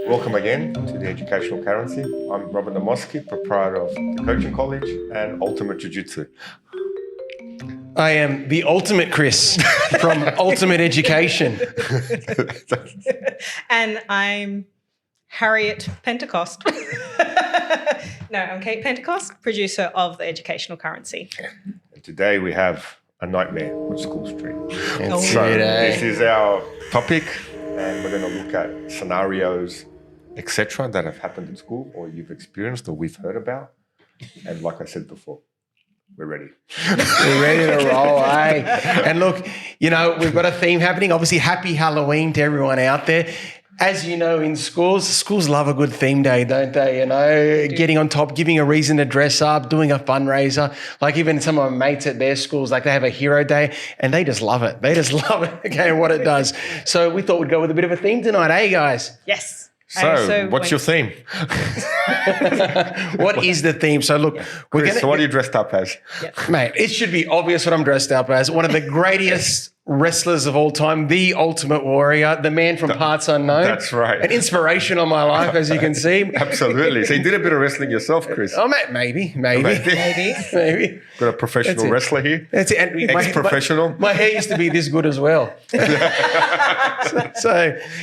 Welcome again to the Educational Currency. I'm Robert Namoski, proprietor of the Coaching College and Ultimate Jiu-Jitsu. I am the ultimate Chris from Ultimate Education. And I'm Harriet Pentecost. No, I'm Kate Pentecost, producer of the Educational Currency. And today we have a nightmare on School Street. So this is our topic, and we're going to look at scenarios, etc., that have happened at school or you've experienced or we've heard about. And like I said before, we're ready. We're ready to roll, eh? And look, you know, we've got a theme happening. Obviously, happy Halloween to everyone out there. As you know, in schools love a good theme day, don't they? You know, getting on top, giving a reason to dress up, doing a fundraiser. Like even some of my mates at their schools, like they have a hero day and they just love it. They just love it, okay, what it does. So we thought we'd go with a bit of a theme tonight, eh, guys? Yes. So what's your theme? What is the theme? So look, Chris, so what are you dressed up as? Mate, it should be obvious what I'm dressed up as. One of the greatest wrestlers of all time, the ultimate warrior, the man from parts unknown. That's right. An inspiration on my life, as you can see. Absolutely. So you did a bit of wrestling yourself, Chris. Oh, mate, maybe. Maybe. Got a professional wrestler here. That's it. And Ex-professional. My hair used to be this good as well. so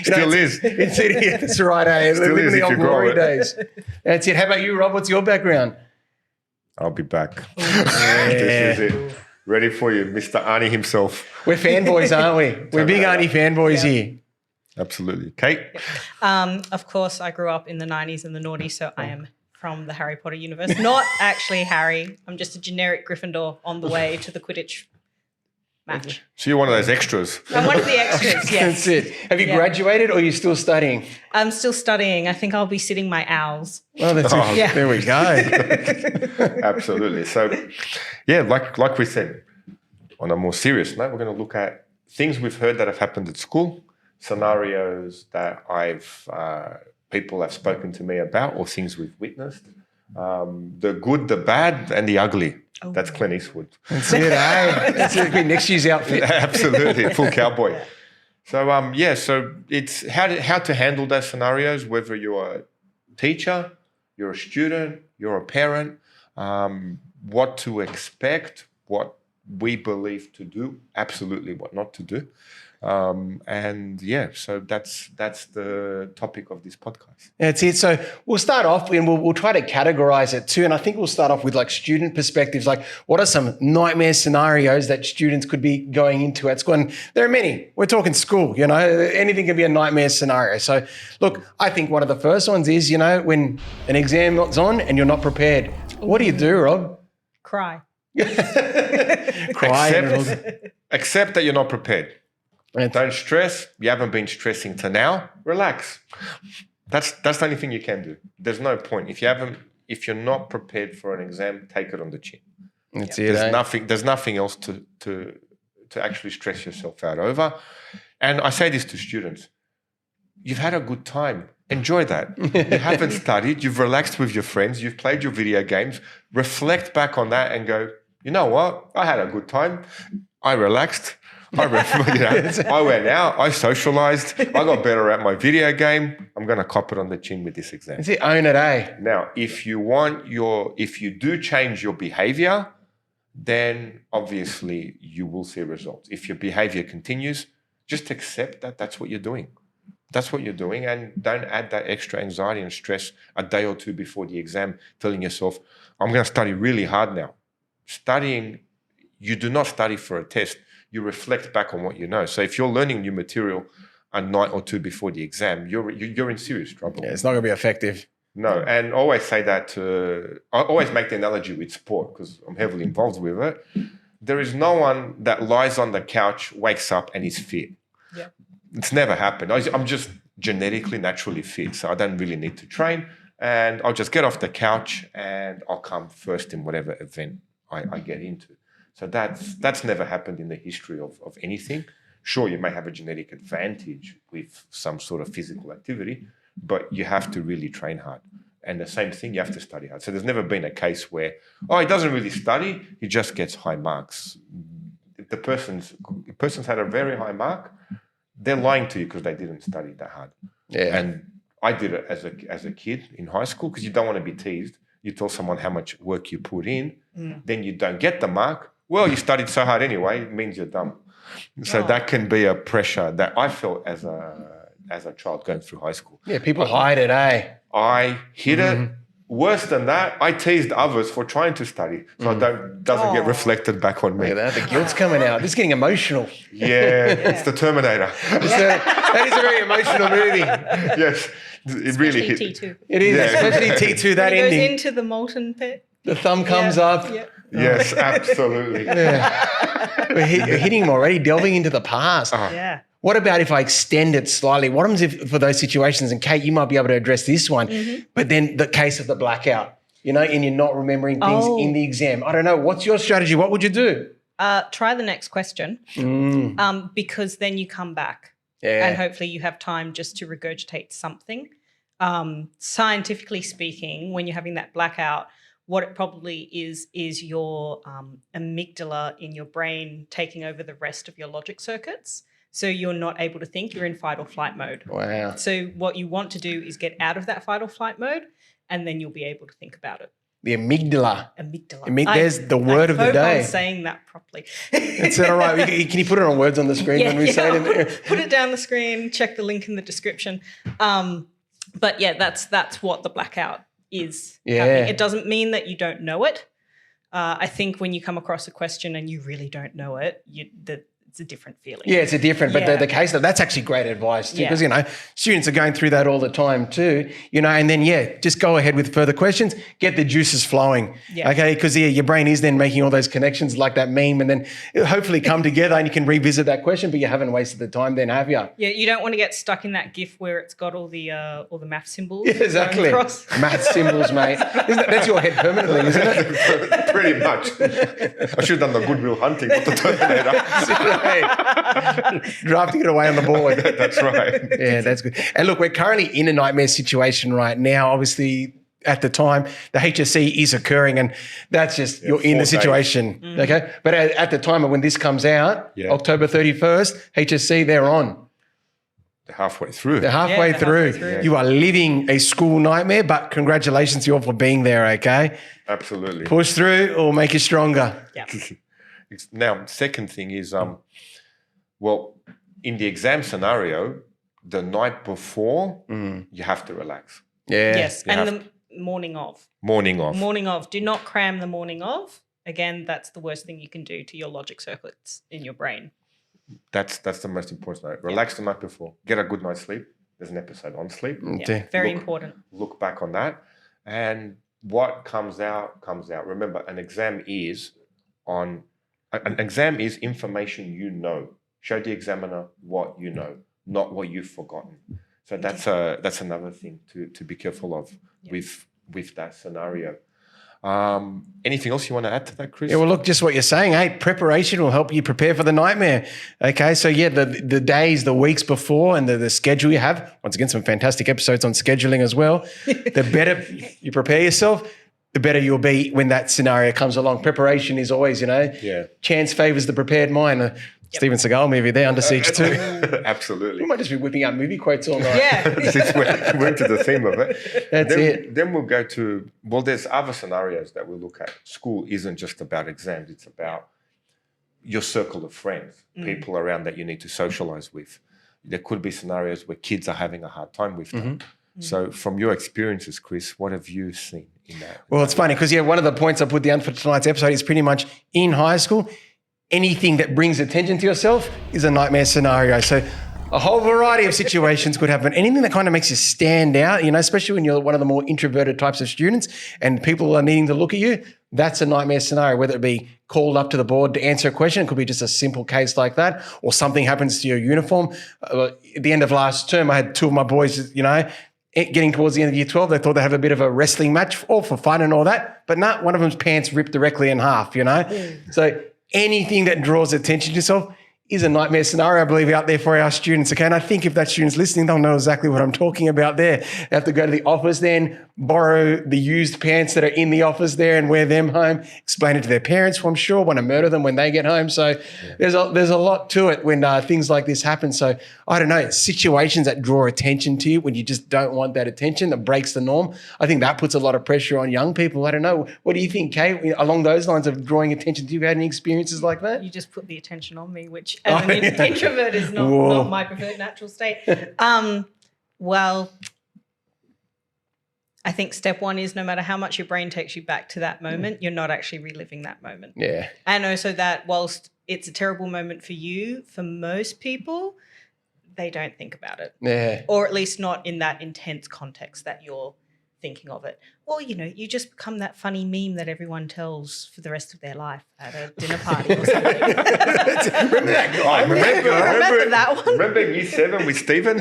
Still is. That's right. Eh? Still Living is the if old you grow glory it. days. That's it. How about you, Rob? What's your background? I'll be back. This is it. Ready for you, Mr. Arnie himself. We're fanboys, aren't we? We're big Arnie fanboys here. Absolutely. Kate? Of course, I grew up in the 90s and the noughties, so I am from the Harry Potter universe. Not actually Harry. I'm just a generic Gryffindor on the way to the Quidditch match. So you're one of those extras. I'm one of the extras, yes. That's it. Have you graduated or are you still studying? I'm still studying. I think I'll be sitting my owls. Oh, that's it. Yeah. There we go. Absolutely. So, yeah, like we said, on a more serious note, we're going to look at things we've heard that have happened at school, scenarios that people have spoken to me about, or things we've witnessed, the good, the bad, and the ugly. Oh. That's Clint Eastwood. That's it, eh? That's it. Be next year's outfit. Absolutely, full cowboy. So, so it's how to handle those scenarios, whether you're a teacher, you're a student, you're a parent, what to expect, what we believe to do, absolutely what not to do. So that's the topic of this podcast. That's it. So we'll start off and we'll try to categorize it too. And I think we'll start off with like student perspectives, like what are some nightmare scenarios that students could be going into at school? And there are many. We're talking school, you know, anything can be a nightmare scenario. So look, I think one of the first ones is, you know, when an exam's on and you're not prepared. What do you do, Rob? Cry. Accept that you're not prepared. Don't stress. You haven't been stressing to now. Relax. That's the only thing you can do. There's no point. If you're not prepared for an exam, take it on the chin. That's it. There's nothing else to actually stress yourself out over. And I say this to students. You've had a good time. Enjoy that. You haven't studied. You've relaxed with your friends. You've played your video games. Reflect back on that and go, you know what? I had a good time. I relaxed. I went out. I socialized. I got better at my video game. I'm going to cop it on the chin with this exam. That's it. Own it, eh? Now, if you do change your behavior, then obviously you will see results. If your behavior continues, just accept that that's what you're doing. That's what you're doing, and don't add that extra anxiety and stress a day or two before the exam, telling yourself, I'm going to study really hard now. Studying, you do not study for a test. You reflect back on what you know. So if you're learning new material a night or two before the exam, you're in serious trouble. Yeah, it's not going to be effective. No, and always say that, I always make the analogy with sport because I'm heavily involved with it. There is no one that lies on the couch, wakes up and is fit. Yeah. It's never happened. I'm just genetically, naturally fit, so I don't really need to train. And I'll just get off the couch and I'll come first in whatever event I get into. So that's never happened in the history of anything. Sure, you may have a genetic advantage with some sort of physical activity, but you have to really train hard. And the same thing, you have to study hard. So there's never been a case where, he doesn't really study, he just gets high marks. If the person's had a very high mark, they're lying to you because they didn't study that hard. Yeah. And I did it as a kid in high school because you don't want to be teased. You tell someone how much work you put in, then you don't get the mark. Well, you studied so hard anyway, it means you're dumb. So that can be a pressure that I felt as a child going through high school. Yeah, people hide it, eh? I hid it. Worse than that, I teased others for trying to study, so it doesn't get reflected back on me. Look at that, the guilt's coming out. This is getting emotional. Yeah, it's the Terminator. That is a very emotional movie. Yes, it really hit. T2. It is, especially T2, that When he goes ending. into the molten pit. The thumb comes up. Yeah. Yes, absolutely. We're hitting him already, delving into the past. Yeah. What about if I extend it slightly? What happens if for those situations, and Kate, you might be able to address this one, but then the case of the blackout, and you're not remembering things in the exam. I don't know. What's your strategy? What would you do? Try the next question because then you come back Yeah. and hopefully you have time just to regurgitate something. Scientifically speaking, when you're having that blackout, what it probably is your amygdala in your brain taking over the rest of your logic circuits. So you're not able to think, you're in fight or flight mode. Wow. So what you want to do is get out of that fight or flight mode and then you'll be able to think about it. The amygdala. Amygdala. There's the word of the I hope day. I'm saying that properly. Is that all right? Can you put it on words on the screen when we say it? Put it down the screen, check the link in the description. But yeah, that's what the blackout is. Yeah. happening. It doesn't mean that you don't know it. I think when you come across a question and you really don't know it, it's a different feeling. Yeah, it's a different, but Yeah. the case that's actually great advice too, Yeah. because students are going through that all the time too, and then just go ahead with further questions, get the juices flowing, okay? Because your brain is then making all those connections like that meme, and then it'll hopefully come together and you can revisit that question, but you haven't wasted the time then, have you? Yeah, you don't want to get stuck in that GIF where it's got all the math symbols. Yeah, exactly. going across. Math symbols, mate. That's your head permanently, isn't it? Pretty much. I should have done the Goodwill Hunting with the Terminator. Drafting it away on the board. That's right. Yeah, that's good. And look, we're currently in a nightmare situation right now. Obviously, at the time, the HSC is occurring, and that's just you're in the 4 days. situation. Okay, but at the time of when this comes out, October 31st, HSC they're on. They're halfway through. They're halfway through. through. You are living a school nightmare, but congratulations to you all for being there. Okay, Absolutely. push through or make you stronger. Yeah. Now, second thing is, well, in the exam scenario, the night before, you have to relax. Yeah. Yes, You and have the morning of. Morning off. Morning of. Do not cram the morning of. Again, that's the worst thing you can do to your logic circuits in your brain. That's the most important night. Relax the night before. Get a good night's sleep. There's an episode on sleep. Yeah, very important. Look back on that. And what comes out, comes out. Remember, an exam is information you know. Show the examiner what you know, not what you've forgotten. So that's another thing to be careful of with that scenario. Anything else you want to add to that, Chris? Yeah, well, look, just what you're saying, hey, preparation will help you prepare for the nightmare. Okay, so the days, the weeks before and the schedule you have, once again, some fantastic episodes on scheduling as well. The better you prepare yourself, the better you'll be when that scenario comes along. Preparation is always, chance favors the prepared mind. Steven Seagal movie there, Under Siege 2. Absolutely. We might just be whipping out movie quotes all night. Yeah. Since we're into the theme of it. That's it. Then we'll go to, there's other scenarios that we'll look at. School isn't just about exams. It's about your circle of friends, people around that you need to socialize with. There could be scenarios where kids are having a hard time with that. So from your experiences, Chris, what have you seen in that? Well, it's funny because, one of the points I put down for tonight's episode is pretty much in high school, anything that brings attention to yourself is a nightmare scenario. So a whole variety of situations could happen. Anything that kind of makes you stand out, especially when you're one of the more introverted types of students and people are needing to look at you, that's a nightmare scenario, whether it be called up to the board to answer a question. It could be just a simple case like that, or something happens to your uniform. At the end of last term, I had two of my boys, getting towards the end of year 12, they thought they'd have a bit of a wrestling match, all for fun and all that. But no, one of them's pants ripped directly in half, So anything that draws attention to yourself is a nightmare scenario, I believe, out there for our students. Okay, and I think if that student's listening, they'll know exactly what I'm talking about there. They have to go to the office then, borrow the used pants that are in the office there and wear them home, explain it to their parents, who I'm sure want to murder them when they get home. So there's a lot to it when things like this happen. So I don't know, situations that draw attention to you when you just don't want that attention, that breaks the norm. I think that puts a lot of pressure on young people. I don't know. What do you think, Kate, along those lines of drawing attention? Do you have any experiences like that? You just put the attention on me, which as an introvert is not my preferred natural state. Well, I think step one is no matter how much your brain takes you back to that moment, you're not actually reliving that moment. Yeah. And also that whilst it's a terrible moment for you, for most people, they don't think about it. Yeah. Or at least not in that intense context that you're thinking of it. Or, you just become that funny meme that everyone tells for the rest of their life at a dinner party or something. Remember that guy? Remember that one? Remember in year 7 with Stephen?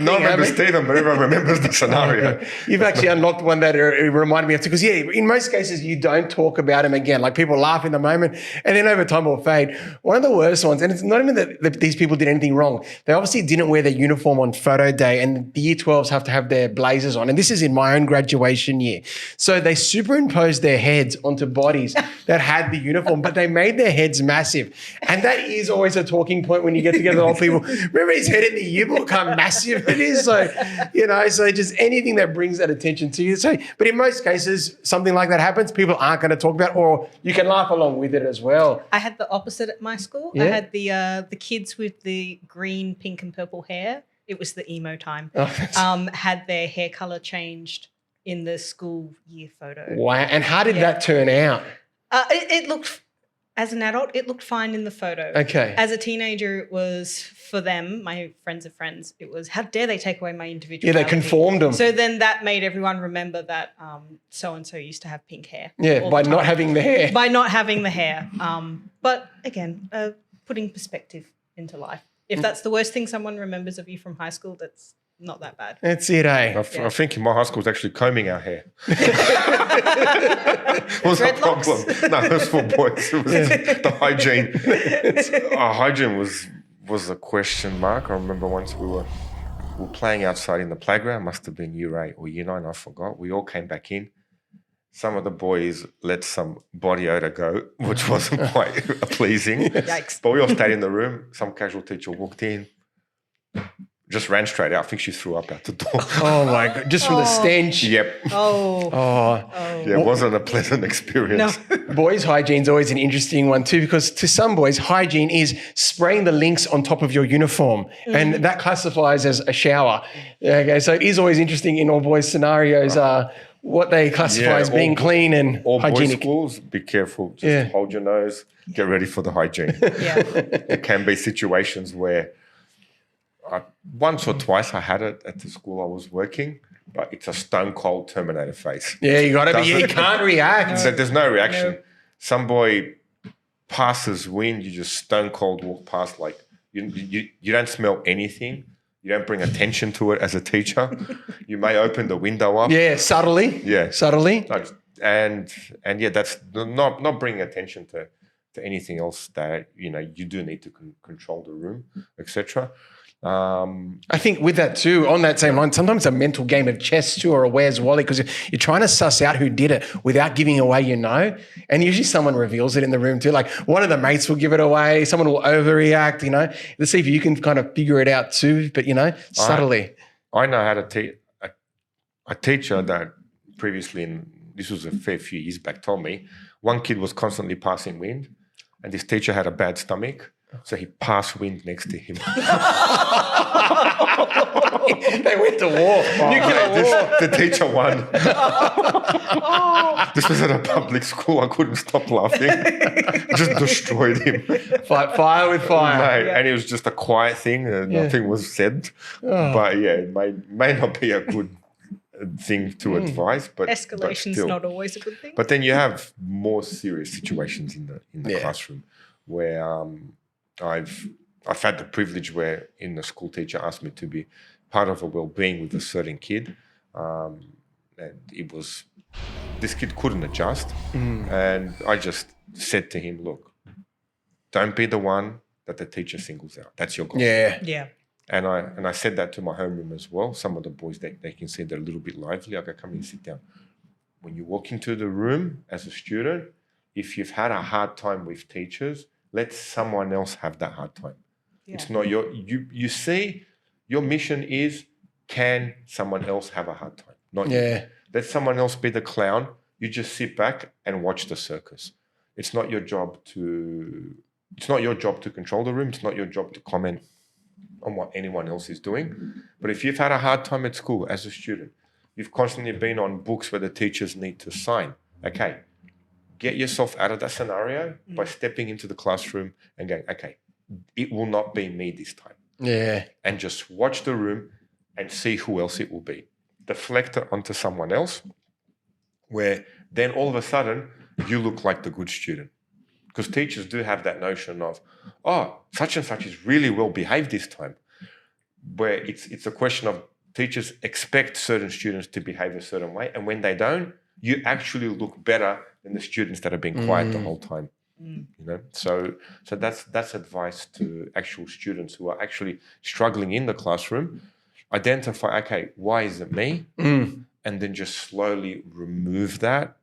Not remember Stephen, but everyone remembers the scenario. You've actually unlocked one that it reminded me of too, because in most cases you don't talk about him again. Like people laugh in the moment and then over time will fade. One of the worst ones, and it's not even that these people did anything wrong. They obviously didn't wear their uniform on photo day, and the year 12s have to have their blazers on. And this is in my own graduation year. So they superimposed their heads onto bodies that had the uniform, but they made their heads massive. And that is always a talking point when you get together with old people. Remember his head in the yearbook, how massive it is? So, so just anything that brings that attention to you. So, but in most cases, something like that happens, people aren't going to talk about it, or you can laugh along with it as well. I had the opposite at my school. Yeah. I had the kids with the green, pink and purple hair. It was the emo time. Had their hair color changed in the school year photo. Wow. And how did that turn out? It looked, as an adult, it looked fine in the photo. Okay. As a teenager, it was, for them, my friends of friends, it was, how dare they take away my individuality? Yeah, they conformed them. So then that made everyone remember that so-and-so used to have pink hair. Yeah, by not having the hair. By not having the hair. But again, putting perspective into life. If that's the worst thing someone remembers of you from high school, that's not that bad. That's it, eh? I think in my high school was actually combing our hair. Was a problem. No, it was for boys. It was the hygiene. Hygiene was a question mark. I remember once we were playing outside in the playground. Must have been year 8 or year 9. I forgot. We all came back in. Some of the boys let some body odor go, which wasn't quite pleasing. Yikes. But we all stayed in the room. Some casual teacher walked in, just ran straight out. I think she threw up out the door. Oh, my God. Just from the stench. Yep. Oh. Yeah, it wasn't a pleasant experience. No. Boys' hygiene's always an interesting one too, because to some boys, hygiene is spraying the links on top of your uniform, and that classifies as a shower. Okay, so it is always interesting in all boys' scenarios what they classify as being clean and all hygienic. Boys' schools, be careful. Just hold your nose. Get ready for the hygiene. Yeah. There can be situations where once or twice I had it at the school I was working, but it's a stone cold Terminator face. Yeah, you got to be. You can't react. So there's no reaction. No. Some boy passes wind, you just stone cold walk past like you don't smell anything. You don't bring attention to it as a teacher. You may open the window up. Yeah, subtly. Yeah. Subtly. And yeah, that's not bringing attention to anything else that, you do need to control the room, etc. I think with that too, on that same line, sometimes a mental game of chess too, or a Where's Wally, because you're trying to suss out who did it without giving away and usually someone reveals it in the room too. Like one of the mates will give it away, someone will overreact, to see if you can kind of figure it out too, but subtly. I know how to teach a teacher that previously, this was a fair few years back, told me one kid was constantly passing wind and this teacher had a bad stomach. So he passed wind next to him. They went to war. Nuclear war. The teacher won. This was at a public school. I couldn't stop laughing. Just destroyed him. Fight fire with fire. Mate, and it was just a quiet thing. Nothing was said. But yeah, it may not be a good thing to advise. But escalation's not always a good thing. But then you have more serious situations in the classroom where I've had the privilege where the school teacher asked me to be part of a well-being with a certain kid, and this kid couldn't adjust, and I just said to him, "Look, don't be the one that the teacher singles out. That's your goal. Yeah. Yeah. And I said that to my homeroom as well. Some of the boys, they can see they're a little bit lively. I go, come in, sit down. When you walk into the room as a student, if you've had a hard time with teachers, let someone else have that hard time. Yeah. It's not you see, your mission is, can someone else have a hard time? Not you. Yeah. Let someone else be the clown. You just sit back and watch the circus. It's not your job to control the room. It's not your job to comment on what anyone else is doing. But if you've had a hard time at school as a student, you've constantly been on books where the teachers need to sign. Okay, get yourself out of that scenario by stepping into the classroom and going, okay, it will not be me this time. Yeah. And just watch the room and see who else it will be. Deflect it onto someone else, where then all of a sudden you look like the good student. Because teachers do have that notion of, oh, such and such is really well behaved this time. Where it's a question of teachers expect certain students to behave a certain way. And when they don't, you actually look better than the students that have been quiet the whole time. You know, so that's advice to actual students who are actually struggling in the classroom. Identify, okay, why is it me? And then just slowly remove that,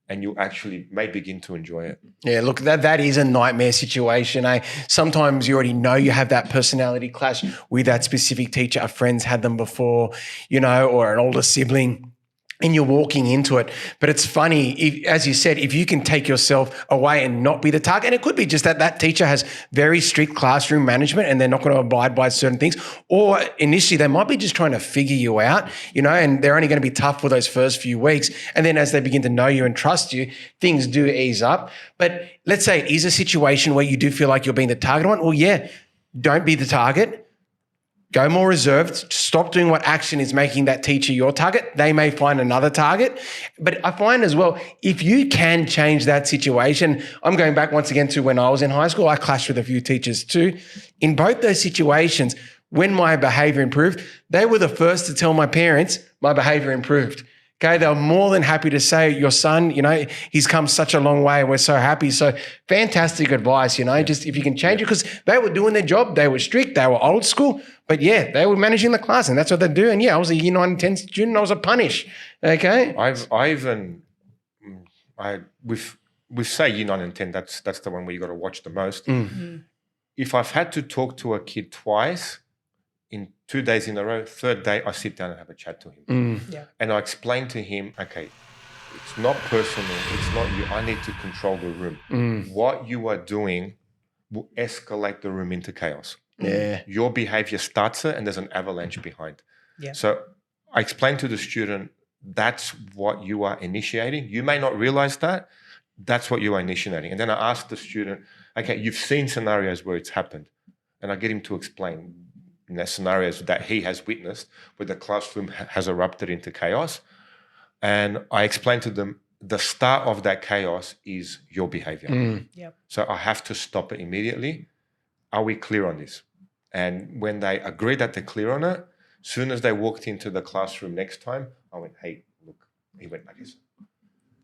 and you actually may begin to enjoy it. Yeah, look, that is a nightmare situation. Sometimes you already know you have that personality clash with that specific teacher. A friend's had them before, you know, or an older sibling, and you're walking into it. But it's funny, as you said, if you can take yourself away and not be the target, and it could be just that teacher has very strict classroom management and they're not going to abide by certain things, or initially they might be just trying to figure you out, you know, and they're only going to be tough for those first few weeks. And then as they begin to know you and trust you, things do ease up. But let's say it is a situation where you do feel like you're being the target one. Well, yeah, don't be the target. Go more reserved. Stop doing what action is making that teacher your target. They may find another target. But I find as well, if you can change that situation, I'm going back once again to when I was in high school. I clashed with a few teachers too. In both those situations, when my behavior improved, they were the first to tell my parents my behavior improved. Okay, they were more than happy to say, your son, you know, he's come such a long way. We're so happy. So fantastic advice, you know, just if you can change it, because they were doing their job. They were strict. They were old school. But yeah, they were managing the class and that's what they do. And yeah, I was a year 9 and 10 student. I was a punish. Okay. We say year 9 and 10, that's the one where you got to watch the most. If I've had to talk to a kid twice, in 2 days in a row, third day, I sit down and have a chat to him. And I explain to him, okay, it's not personal. It's not you. I need to control the room. What you are doing will escalate the room into chaos. Yeah. Your behavior starts it and there's an avalanche behind. Yeah. So I explain to the student, that's what you are initiating. You may not realize that. That's what you are initiating. And then I ask the student, okay, you've seen scenarios where it's happened. And I get him to explain scenarios that he has witnessed where the classroom has erupted into chaos. And I explain to them, the start of that chaos is your behavior. So I have to stop it immediately. Are we clear on this? And when they agree that they're clear on it, soon as they walked into the classroom next time, I went, hey, look, he went like this.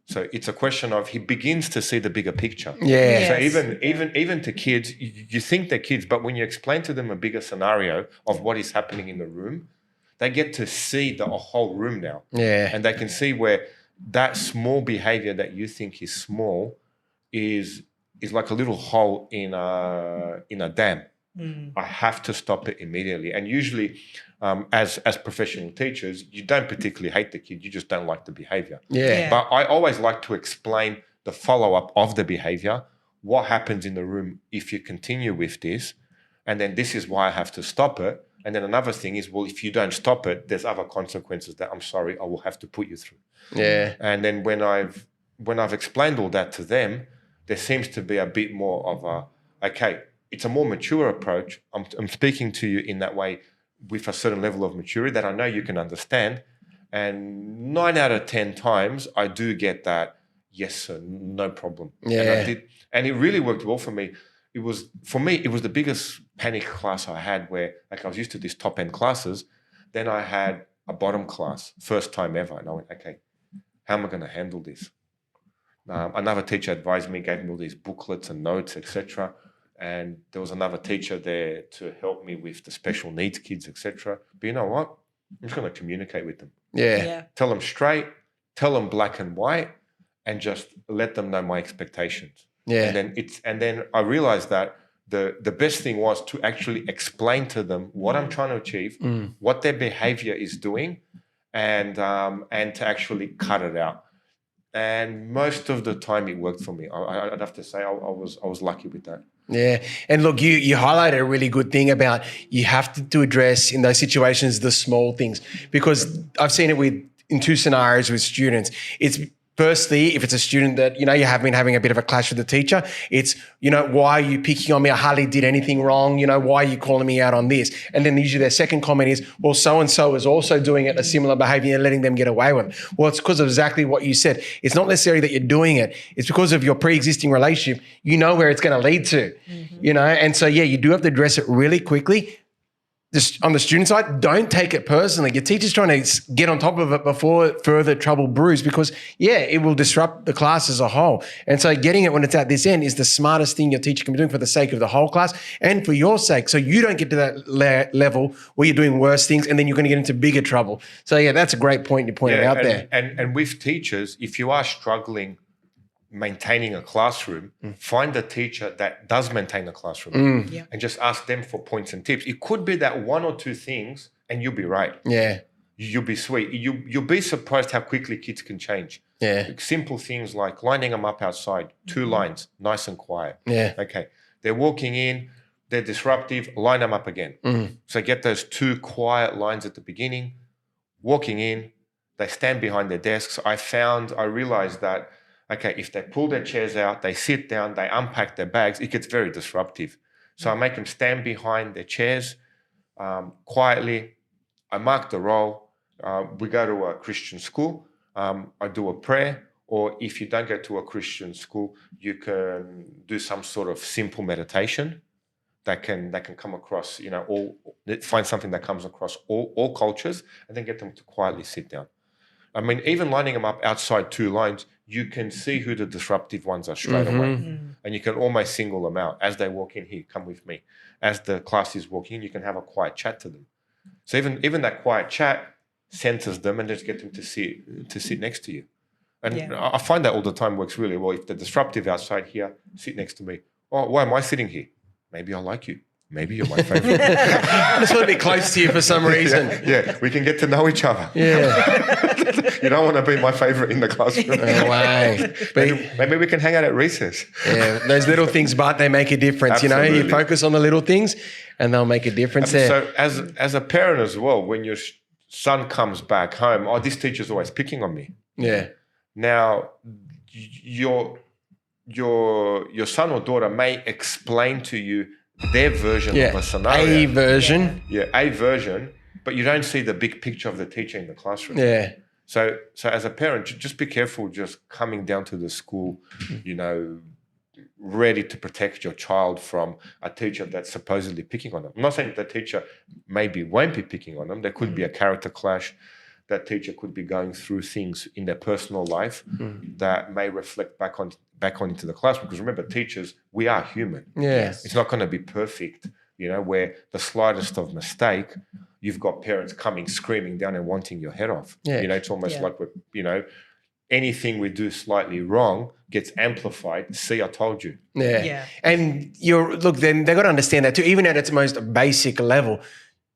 So it's a question of he begins to see the bigger picture. Yeah. So even to kids, you think they're kids, but when you explain to them a bigger scenario of what is happening in the room, they get to see the whole room now. Yeah. And they can see where that small behavior that you think is small is like a little hole in a dam. I have to stop it immediately. And usually, as professional teachers, you don't particularly hate the kid, you just don't like the behavior. Yeah. But I always like to explain the follow-up of the behavior, what happens in the room if you continue with this, and then this is why I have to stop it. And then another thing is, well, if you don't stop it, there's other consequences that I'm sorry, I will have to put you through. Yeah. And then when I've explained all that to them, there seems to be a bit more of a, okay, it's a more mature approach. I'm speaking to you in that way with a certain level of maturity that I know you can understand. And 9 out of 10 times, I do get that, yes, sir, no problem. Yeah. And it really worked well for me. It was the biggest panic class I had where, like, I was used to these top-end classes. Then I had a bottom class, first time ever. And I went, okay, how am I going to handle this? Another teacher advised me, gave me all these booklets and notes, etc. and there was another teacher there to help me with the special needs kids, etc. But you know what? I'm just going to communicate with them. Yeah. Tell them straight, tell them black and white, and just let them know my expectations. Yeah. And then I realized that the best thing was to actually explain to them what I'm trying to achieve, what their behavior is doing, and to actually cut it out. And most of the time it worked for me. I'd have to say I was lucky with that. Yeah. And look, you highlighted a really good thing about you have to address in those situations the small things, because I've seen it in two scenarios with students. It's firstly, if it's a student that, you have been having a bit of a clash with the teacher, it's, why are you picking on me? I hardly did anything wrong. Why are you calling me out on this? And then usually their second comment is, well, so-and-so is also doing it, a similar behavior, and letting them get away with it. Well, it's because of exactly what you said. It's not necessarily that you're doing it. It's because of your pre-existing relationship. You know where it's going to lead to, And so, you do have to address it really quickly. Just on the student side, don't take it personally. Your teacher's trying to get on top of it before further trouble brews, because, it will disrupt the class as a whole. And so getting it when it's at this end is the smartest thing your teacher can be doing for the sake of the whole class and for your sake, so you don't get to that level where you're doing worse things and then you're going to get into bigger trouble. So, that's a great point you pointed out there. And with teachers, if you are struggling maintaining a classroom, find a teacher that does maintain the classroom and just ask them for points and tips. It could be that one or two things and you'll be right. Yeah. You'll be sweet. You'll be surprised how quickly kids can change. Yeah. Simple things like lining them up outside, 2 lines, nice and quiet. Yeah. Okay. They're walking in, they're disruptive, line them up again. So get those 2 quiet lines at the beginning, walking in, they stand behind their desks. I realized that, okay, if they pull their chairs out, they sit down, they unpack their bags, it gets very disruptive. So I make them stand behind their chairs quietly. I mark the roll. We go to a Christian school. I do a prayer. Or if you don't go to a Christian school, you can do some sort of simple meditation that can come across, find something that comes across all cultures, and then get them to quietly sit down. I mean, even lining them up outside 2 lines, you can see who the disruptive ones are straight away. And you can almost single them out. As they walk in, here, come with me. As the class is walking in, you can have a quiet chat to them. So even that quiet chat centers them and just get them to sit next to you. And I find that all the time works really well. If they're disruptive outside here, sit next to me. Oh, why am I sitting here? Maybe I like you. Maybe you're my favorite. I just want to be close to you for some reason. Yeah, we can get to know each other. Yeah. You don't want to be my favorite in the classroom. No way. Maybe we can hang out at recess. Yeah, those little things, but they make a difference. Absolutely. You focus on the little things and they'll make a difference there. So as a parent as well, when your son comes back home, this teacher's always picking on me. Yeah. Now, your son or daughter may explain to you their version of a scenario. A version. Yeah, a version, but you don't see the big picture of the teacher in the classroom. Yeah. So as a parent, just be careful just coming down to the school, ready to protect your child from a teacher that's supposedly picking on them. I'm not saying that the teacher maybe won't be picking on them. There could be a character clash. That teacher could be going through things in their personal life that may reflect back on into the classroom. Because remember, teachers, we are human. Yes. It's not going to be perfect, where the slightest of mistake, you've got parents coming screaming down and wanting your head off. Yeah. It's almost like anything we do slightly wrong gets amplified. See, I told you. Yeah. And then they've got to understand that too, even at its most basic level.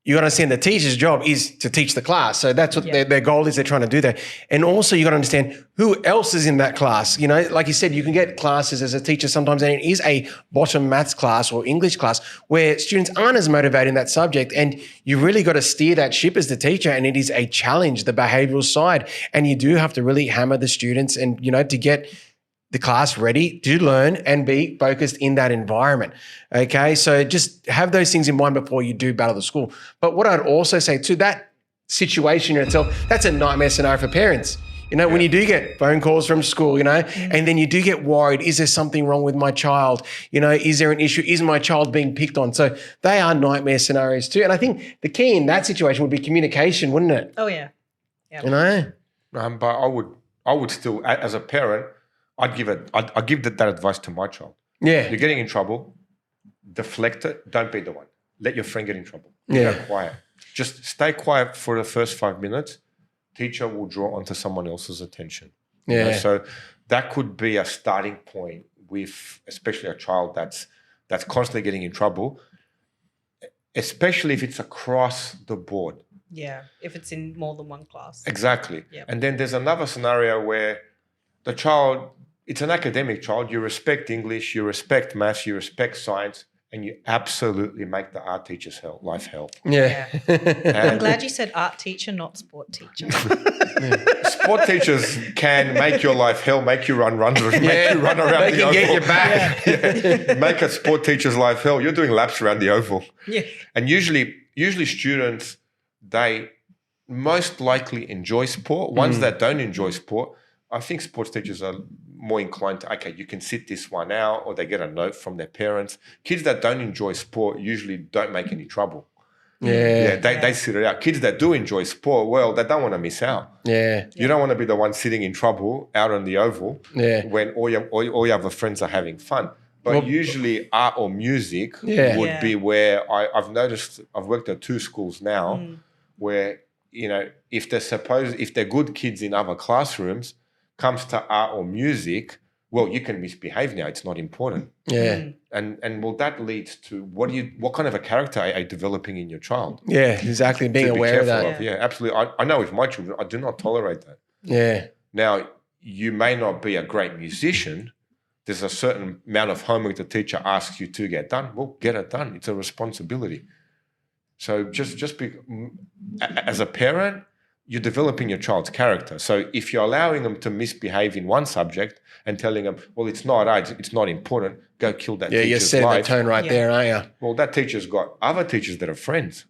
You got to understand the teacher's job is to teach the class. So that's what their goal is. They're trying to do that. And also you got to understand who else is in that class. Like you said, you can get classes as a teacher sometimes, and it is a bottom maths class or English class where students aren't as motivated in that subject. And you really got to steer that ship as the teacher. And it is a challenge, the behavioral side. And you do have to really hammer the students and, to get the class ready to learn and be focused in that environment. Okay, so just have those things in mind before you do battle the school. But what I'd also say too, that situation in itself, that's a nightmare scenario for parents. When you do get phone calls from school, and then you do get worried, is there something wrong with my child? Is there an issue? Is my child being picked on? So they are nightmare scenarios too. And I think the key in that situation would be communication, wouldn't it? Oh, yeah. But I would still, as a parent, I'd give that advice to my child. Yeah. You're getting in trouble. deflect it. Don't be the one. Let your friend get in trouble. Yeah. Go quiet. Just stay quiet for the first 5 minutes. Teacher will draw onto someone else's attention. You know, Yeah. so that could be a starting point with, especially a child that's constantly getting in trouble, especially if it's across the board. Yeah, if it's in more than one class. Exactly. Yep. And then there's another scenario where the child, it's an academic child, you respect English, you respect maths, you respect science, and you absolutely make the art teacher's life hell. Yeah. I'm glad you said art teacher, not sport teacher. Sport teachers can make your life hell, make you run runs, make you run around They the can oval. get you back. Yeah. Make a sport teacher's life hell. You're doing laps around the oval. Yeah. And usually students, they most likely enjoy sport. Ones that don't enjoy sport, I think sports teachers are more inclined to, okay, you can sit this one out, or they get a note from their parents. Kids that don't enjoy sport usually don't make any trouble. Yeah. They sit it out. Kids that do enjoy sport, well, they don't want to miss out. Yeah. You don't want to be the one sitting in trouble out on the oval Yeah. when all your other friends are having fun. But Well, usually art or music Yeah. would Yeah. be where I've noticed, I've worked at 2 schools now where, you know, if they're good kids in other classrooms, comes to art or music, well, you can misbehave now. It's not important. Yeah. And well, that leads to what kind of a character are you developing in your child? Yeah. Exactly. Being To be aware of careful that. Yeah, absolutely. I know with my children, I do not tolerate that. Yeah. Now, you may not be a great musician. There's a certain amount of homework the teacher asks you to get done. Well, get it done. It's a responsibility. So just be, as a parent, you're developing your child's character. So if you're allowing them to misbehave in one subject and telling them, well, it's not art, it's not important, go kill that Yeah. You're teacher's setting the life. tone right there, aren't you? Well, that teacher's got other teachers that are friends,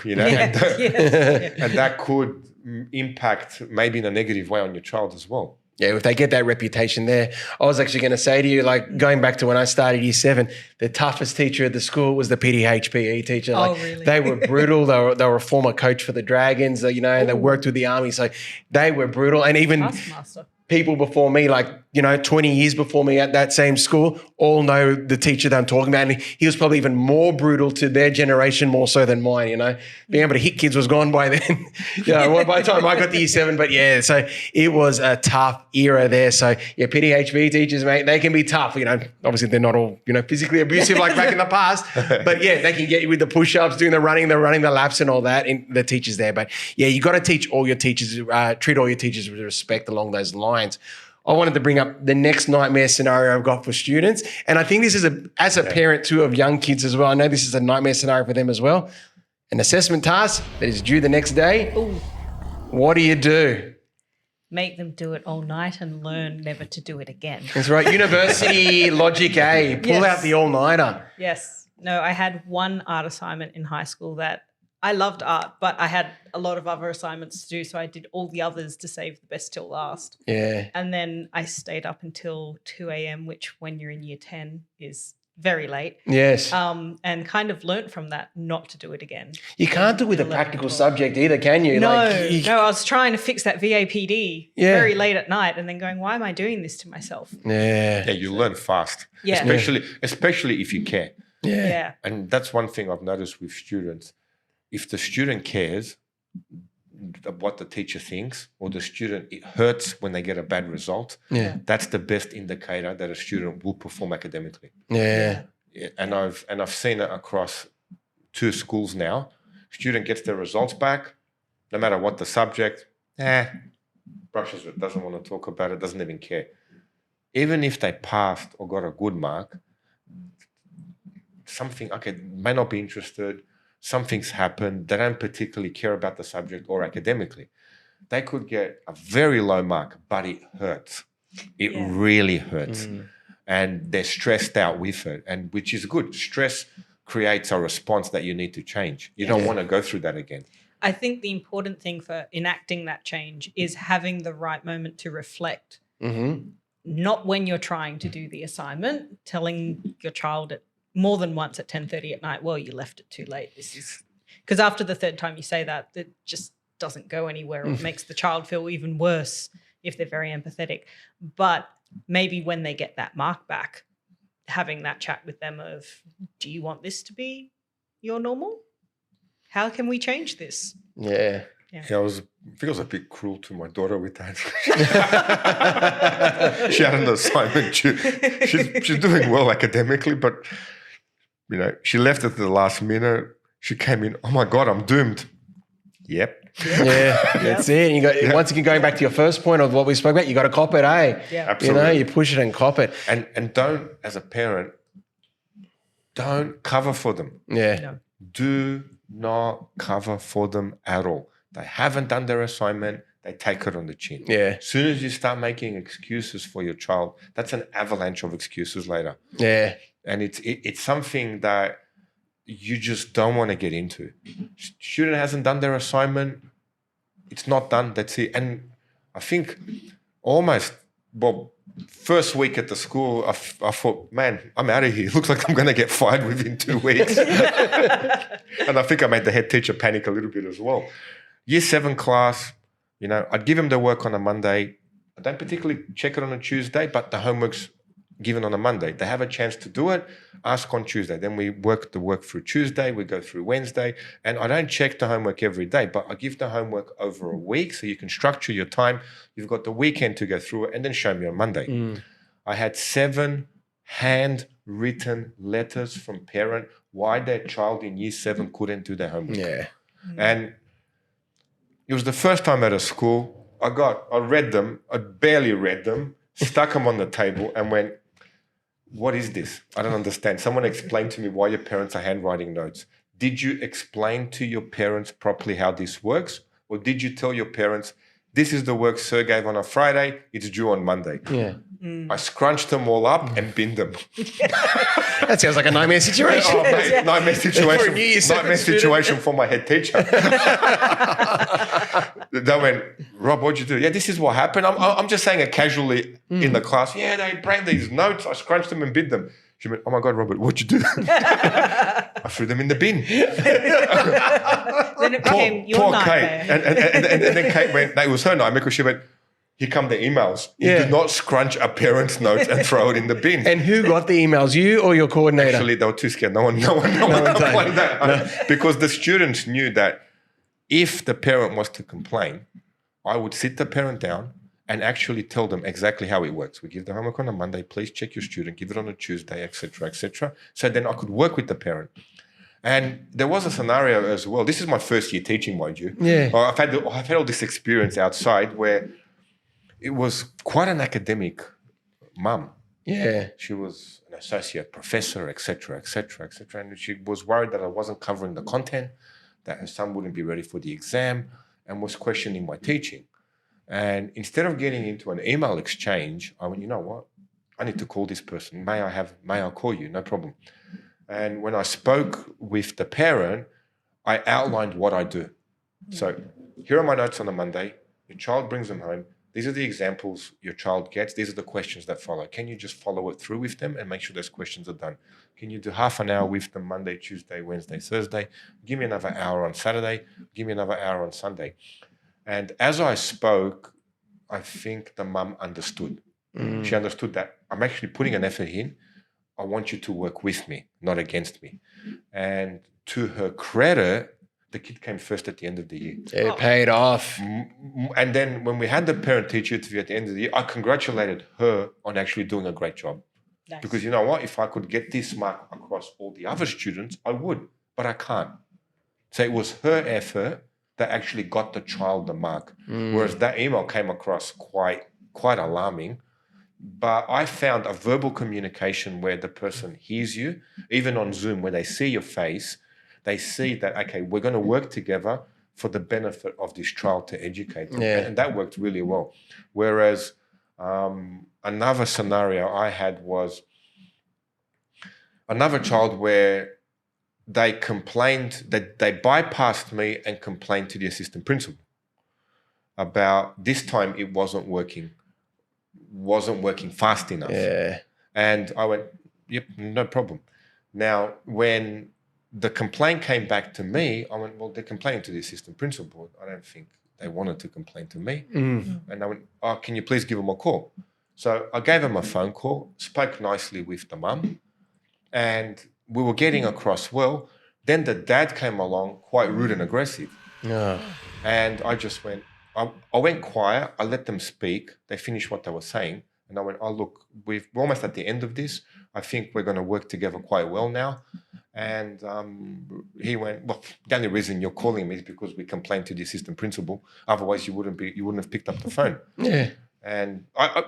you know, Yes, yes. and that could impact maybe in a negative way on your child as well. Yeah, if they get that reputation there. I was actually going to say to you, like going back to when I started year 7, the toughest teacher at the school was the PE teacher. Like, really? They were brutal. They were a former coach for the Dragons, you know, and they worked with the Army. So they were brutal. And even Taskmaster. people before me, like, you know, 20 years before me at that same school, all know the teacher that I'm talking about. And he was probably even more brutal to their generation, more so than mine, you know. Being able to hit kids was gone by then, you know, by the time I got to year 7. But yeah, so it was a tough era there. So yeah, PDHB teachers, mate, they can be tough. You know, obviously they're not all, you know, physically abusive like back in the past. But yeah, they can get you with the push-ups, doing the running the laps and all that, and the teachers there. But yeah, you got to teach all your teachers, treat all your teachers with respect along those lines. I wanted to bring up the next nightmare scenario I've got for students. And I think this is as a parent too of young kids as well, I know this is a nightmare scenario for them as well. An assessment task that is due the next day. Ooh. What do? Make them do it all night and learn never to do it again. That's right. University logic A. Pull Yes. out the all-nighter. Yes. No, I had one art assignment in high school that I loved art, but I had a lot of other assignments to do. So I did all the others to save the best till last. Yeah. And then I stayed up until 2 a.m., which when you're in year 10 is very late. Yes. And kind of learnt from that not to do it again. You can't do it with a practical subject either, can you? No, Like, no, I was trying to fix that VAPD Yeah. very late at night and then going, why am I doing this to myself? Yeah. Yeah, you learn fast, Yeah. especially if you care. Yeah. Yeah. And that's one thing I've noticed with students. If the student cares what the teacher thinks, or the student, it hurts when they get a bad result, Yeah. that's the best indicator that a student will perform academically. Yeah. Yeah, and I've seen it across 2 schools now. Student gets their results back, no matter what the subject, brushes it, doesn't want to talk about it, doesn't even care. Even if they passed or got a good mark, something, okay, may not be interested, something's happened, they don't particularly care about the subject or academically. They could get a very low mark, but it hurts. It Yeah. really hurts. And they're stressed out with it, and which is good. Stress creates a response that you need to change. You don't want to go through that again. I think the important thing for enacting that change is having the right moment to reflect. Mm-hmm. Not when you're trying to do the assignment, telling your child more than once at 10:30 at night, well, you left it too late. This is because after the third time you say that, it just doesn't go anywhere. It makes the child feel even worse if they're very empathetic. But maybe when they get that mark back, having that chat with them of, do you want this to be your normal? How can we change this? Yeah. Yeah, I think I was a bit cruel to my daughter with that. She had an assignment. She's doing well academically, but she left at the last minute. She came in. Oh my God, I'm doomed. Yep. Yeah, that's it. And you got once again going back to your first point of what we spoke about, you got to cop it, Yeah, absolutely. You push it and cop it, and don't, as a parent, don't cover for them. Yeah. No. Do not cover for them at all. They haven't done their assignment. They take it on the chin. Yeah. As soon as you start making excuses for your child, that's an avalanche of excuses later. Yeah. And it's something that you just don't want to get into. Student hasn't done their assignment. It's not done. That's it. And I think first week at the school, I thought, man, I'm out of here. It looks like I'm going to get fired within 2 weeks. And I think I made the head teacher panic a little bit as well. Year 7 class, I'd give them the work on a Monday. I don't particularly check it on a Tuesday, but the homework's given on a Monday. They have a chance to do it, ask on Tuesday. Then we work the work through Tuesday, we go through Wednesday. And I don't check the homework every day, but I give the homework over a week so you can structure your time. You've got the weekend to go through it and then show me on Monday. I had 7 handwritten letters from parent why their child in year 7 couldn't do their homework. Yeah. And it was the first time at a school. I read them, I barely read them, stuck them on the table and went, what is this? I don't understand. Someone explain to me why your parents are handwriting notes. Did you explain to your parents properly how this works? Or did you tell your parents, this is the work Sir gave on a Friday, it's due on Monday? Yeah. I scrunched them all up and binned them. That sounds like a nightmare situation. Oh, mate, nightmare situation. For a New Year's Nightmare student. situation for my head teacher. They went, Rob, what'd you do? Yeah, this is what happened. I'm just saying it casually in the class. Yeah, they brought these notes. I scrunched them and bid them. She went, oh my God, Robert, what'd you do? I threw them in the bin. Then it became your poor nightmare. Kate. And then Kate went, it was her nightmare because she went, here come the emails. You do not scrunch a parent's notes and throw it in the bin. And who got the emails, you or your coordinator? Actually, they were too scared. No one complained that. Because the students knew that if the parent was to complain, I would sit the parent down and actually tell them exactly how it works. We give the homework on a Monday. Please check your student. Give it on a Tuesday, etc., etc. So then I could work with the parent. And there was a scenario as well. This is my first year teaching, mind you. Yeah. I've had all this experience outside where it was quite an academic mum. Yeah. She was an associate professor, etc., etc., etc. And she was worried that I wasn't covering the content, that her son wouldn't be ready for the exam, and was questioning my teaching. And instead of getting into an email exchange, I went, you know what? I need to call this person. May I call you? No problem. And when I spoke with the parent, I outlined what I do. So here are my notes on a Monday. Your child brings them home. These are the examples your child gets. These are the questions that follow. Can you just follow it through with them and make sure those questions are done? Can you do half an hour with them Monday, Tuesday, Wednesday, Thursday? Give me another hour on Saturday. Give me another hour on Sunday. And as I spoke, I think the mum understood. She understood that I'm actually putting an effort in. I want you to work with me, not against me. And to her credit, the kid came first at the end of the year. It paid off. And then when we had the parent-teacher interview at the end of the year, I congratulated her on actually doing a great job. Nice. Because you know what? If I could get this mark across all the other students, I would, but I can't. So it was her effort that actually got the child the mark. Whereas that email came across quite alarming. But I found a verbal communication where the person hears you, even on Zoom, where they see your face, they see that, okay, we're going to work together for the benefit of this child to educate them. Yeah. And that worked really well. Whereas another scenario I had was another child where they complained, that they bypassed me and complained to the assistant principal about this time it wasn't working fast enough. Yeah. And I went, yep, no problem. Now, when the complaint came back to me, I went, well, they're complaining to the assistant principal. I don't think they wanted to complain to me. And I went, oh, can you please give them a call? So I gave him a phone call, spoke nicely with the mum, and we were getting across well. Then the dad came along, quite rude and aggressive. No. And I just went, I went quiet. I let them speak. They finished what they were saying. And I went, oh, look, we're almost at the end of this. I think we're going to work together quite well now. And he went, well, the only reason you're calling me is because we complained to the assistant principal. Otherwise, you wouldn't have picked up the phone. Yeah. And I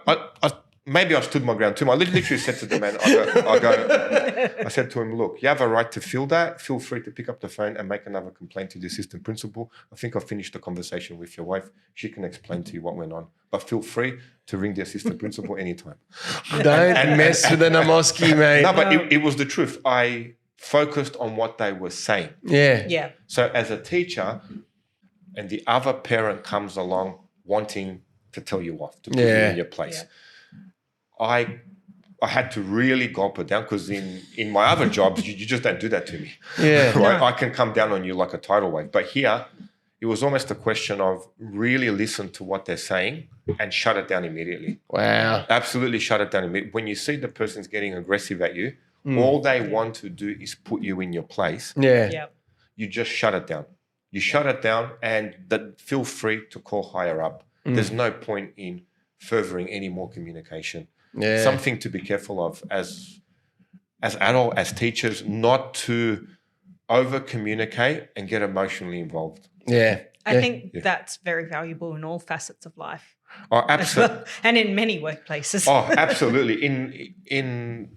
maybe I stood my ground too much. I literally said to the man, I said to him, look, you have a right to feel that. Feel free to pick up the phone and make another complaint to the assistant principal. I think I've finished the conversation with your wife. She can explain to you what went on. But feel free to ring the assistant principal anytime. Don't mess with the Namoski, mate. No, but it was the truth. I focused on what they were saying. Yeah. Yeah. So as a teacher, and the other parent comes along wanting to tell you off, to put you in your place. Yeah. I had to really gulp it down because in my other jobs, you just don't do that to me. Yeah. Right? No. I can come down on you like a tidal wave. But here, it was almost a question of really listen to what they're saying and shut it down immediately. Wow. Absolutely shut it down immediately. When you see the person's getting aggressive at you, all they want to do is put you in your place. Yeah. Yeah. You just shut it down. You shut it down and feel free to call higher up. There's no point in furthering any more communication. Yeah. Something to be careful of as adults, as teachers, not to over communicate and get emotionally involved. Yeah. I think that's very valuable in all facets of life. Oh, as absolutely. well, and in many workplaces. Oh, absolutely.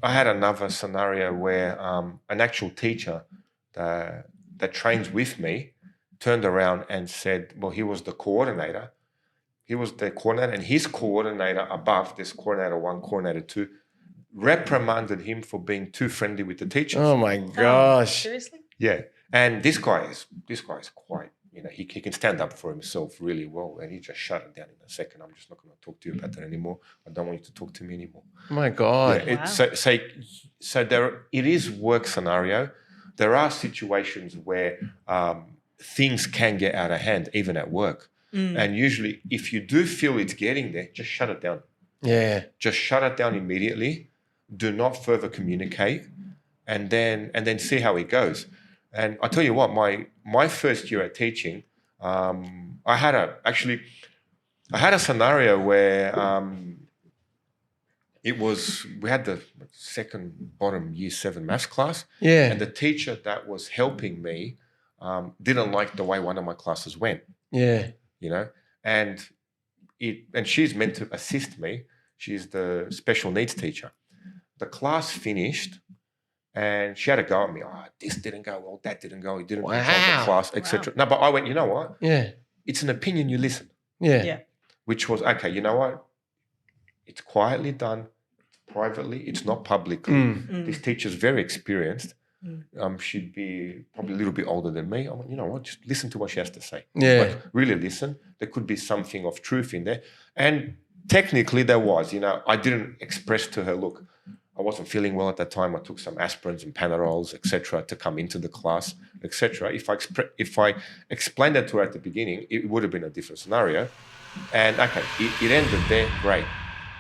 I had another scenario where an actual teacher that trains with me turned around and said, well, he was the coordinator. He was the coordinator, and his coordinator above, this coordinator 1, coordinator 2, reprimanded him for being too friendly with the teachers. Oh my gosh. Seriously? Yeah. And this guy is quite, he can stand up for himself really well, and he just shut it down in a second. I'm just not going to talk to you about that anymore. I don't want you to talk to me anymore. Oh my God. Yeah, so there, it is work scenario. There are situations where things can get out of hand, even at work. And usually, if you do feel it's getting there, just shut it down. Yeah. Just shut it down immediately. Do not further communicate, and then see how it goes. And I tell you what, my first year at teaching, I had a scenario where we had the second bottom year 7 maths class, Yeah. and the teacher that was helping me didn't like the way one of my classes went. Yeah. And she's meant to assist me. She's the special needs teacher. The class finished, and she had a go at me. Oh, this didn't go well. That didn't go. It didn't control the class, etc. No, but I went, you know what? Yeah. It's an opinion. You listen. Yeah. Yeah. Which was, okay, you know what? It's quietly done, privately. It's not publicly. This teacher's very experienced. She'd be probably a little bit older than me. I went, you know what? Just listen to what she has to say. Yeah. Like, really listen. There could be something of truth in there. And technically there was, I didn't express to her, look, I wasn't feeling well at that time. I took some aspirins and Panadols, etc., to come into the class, etc. If I explained that to her at the beginning, it would have been a different scenario. And okay, it ended there. Great.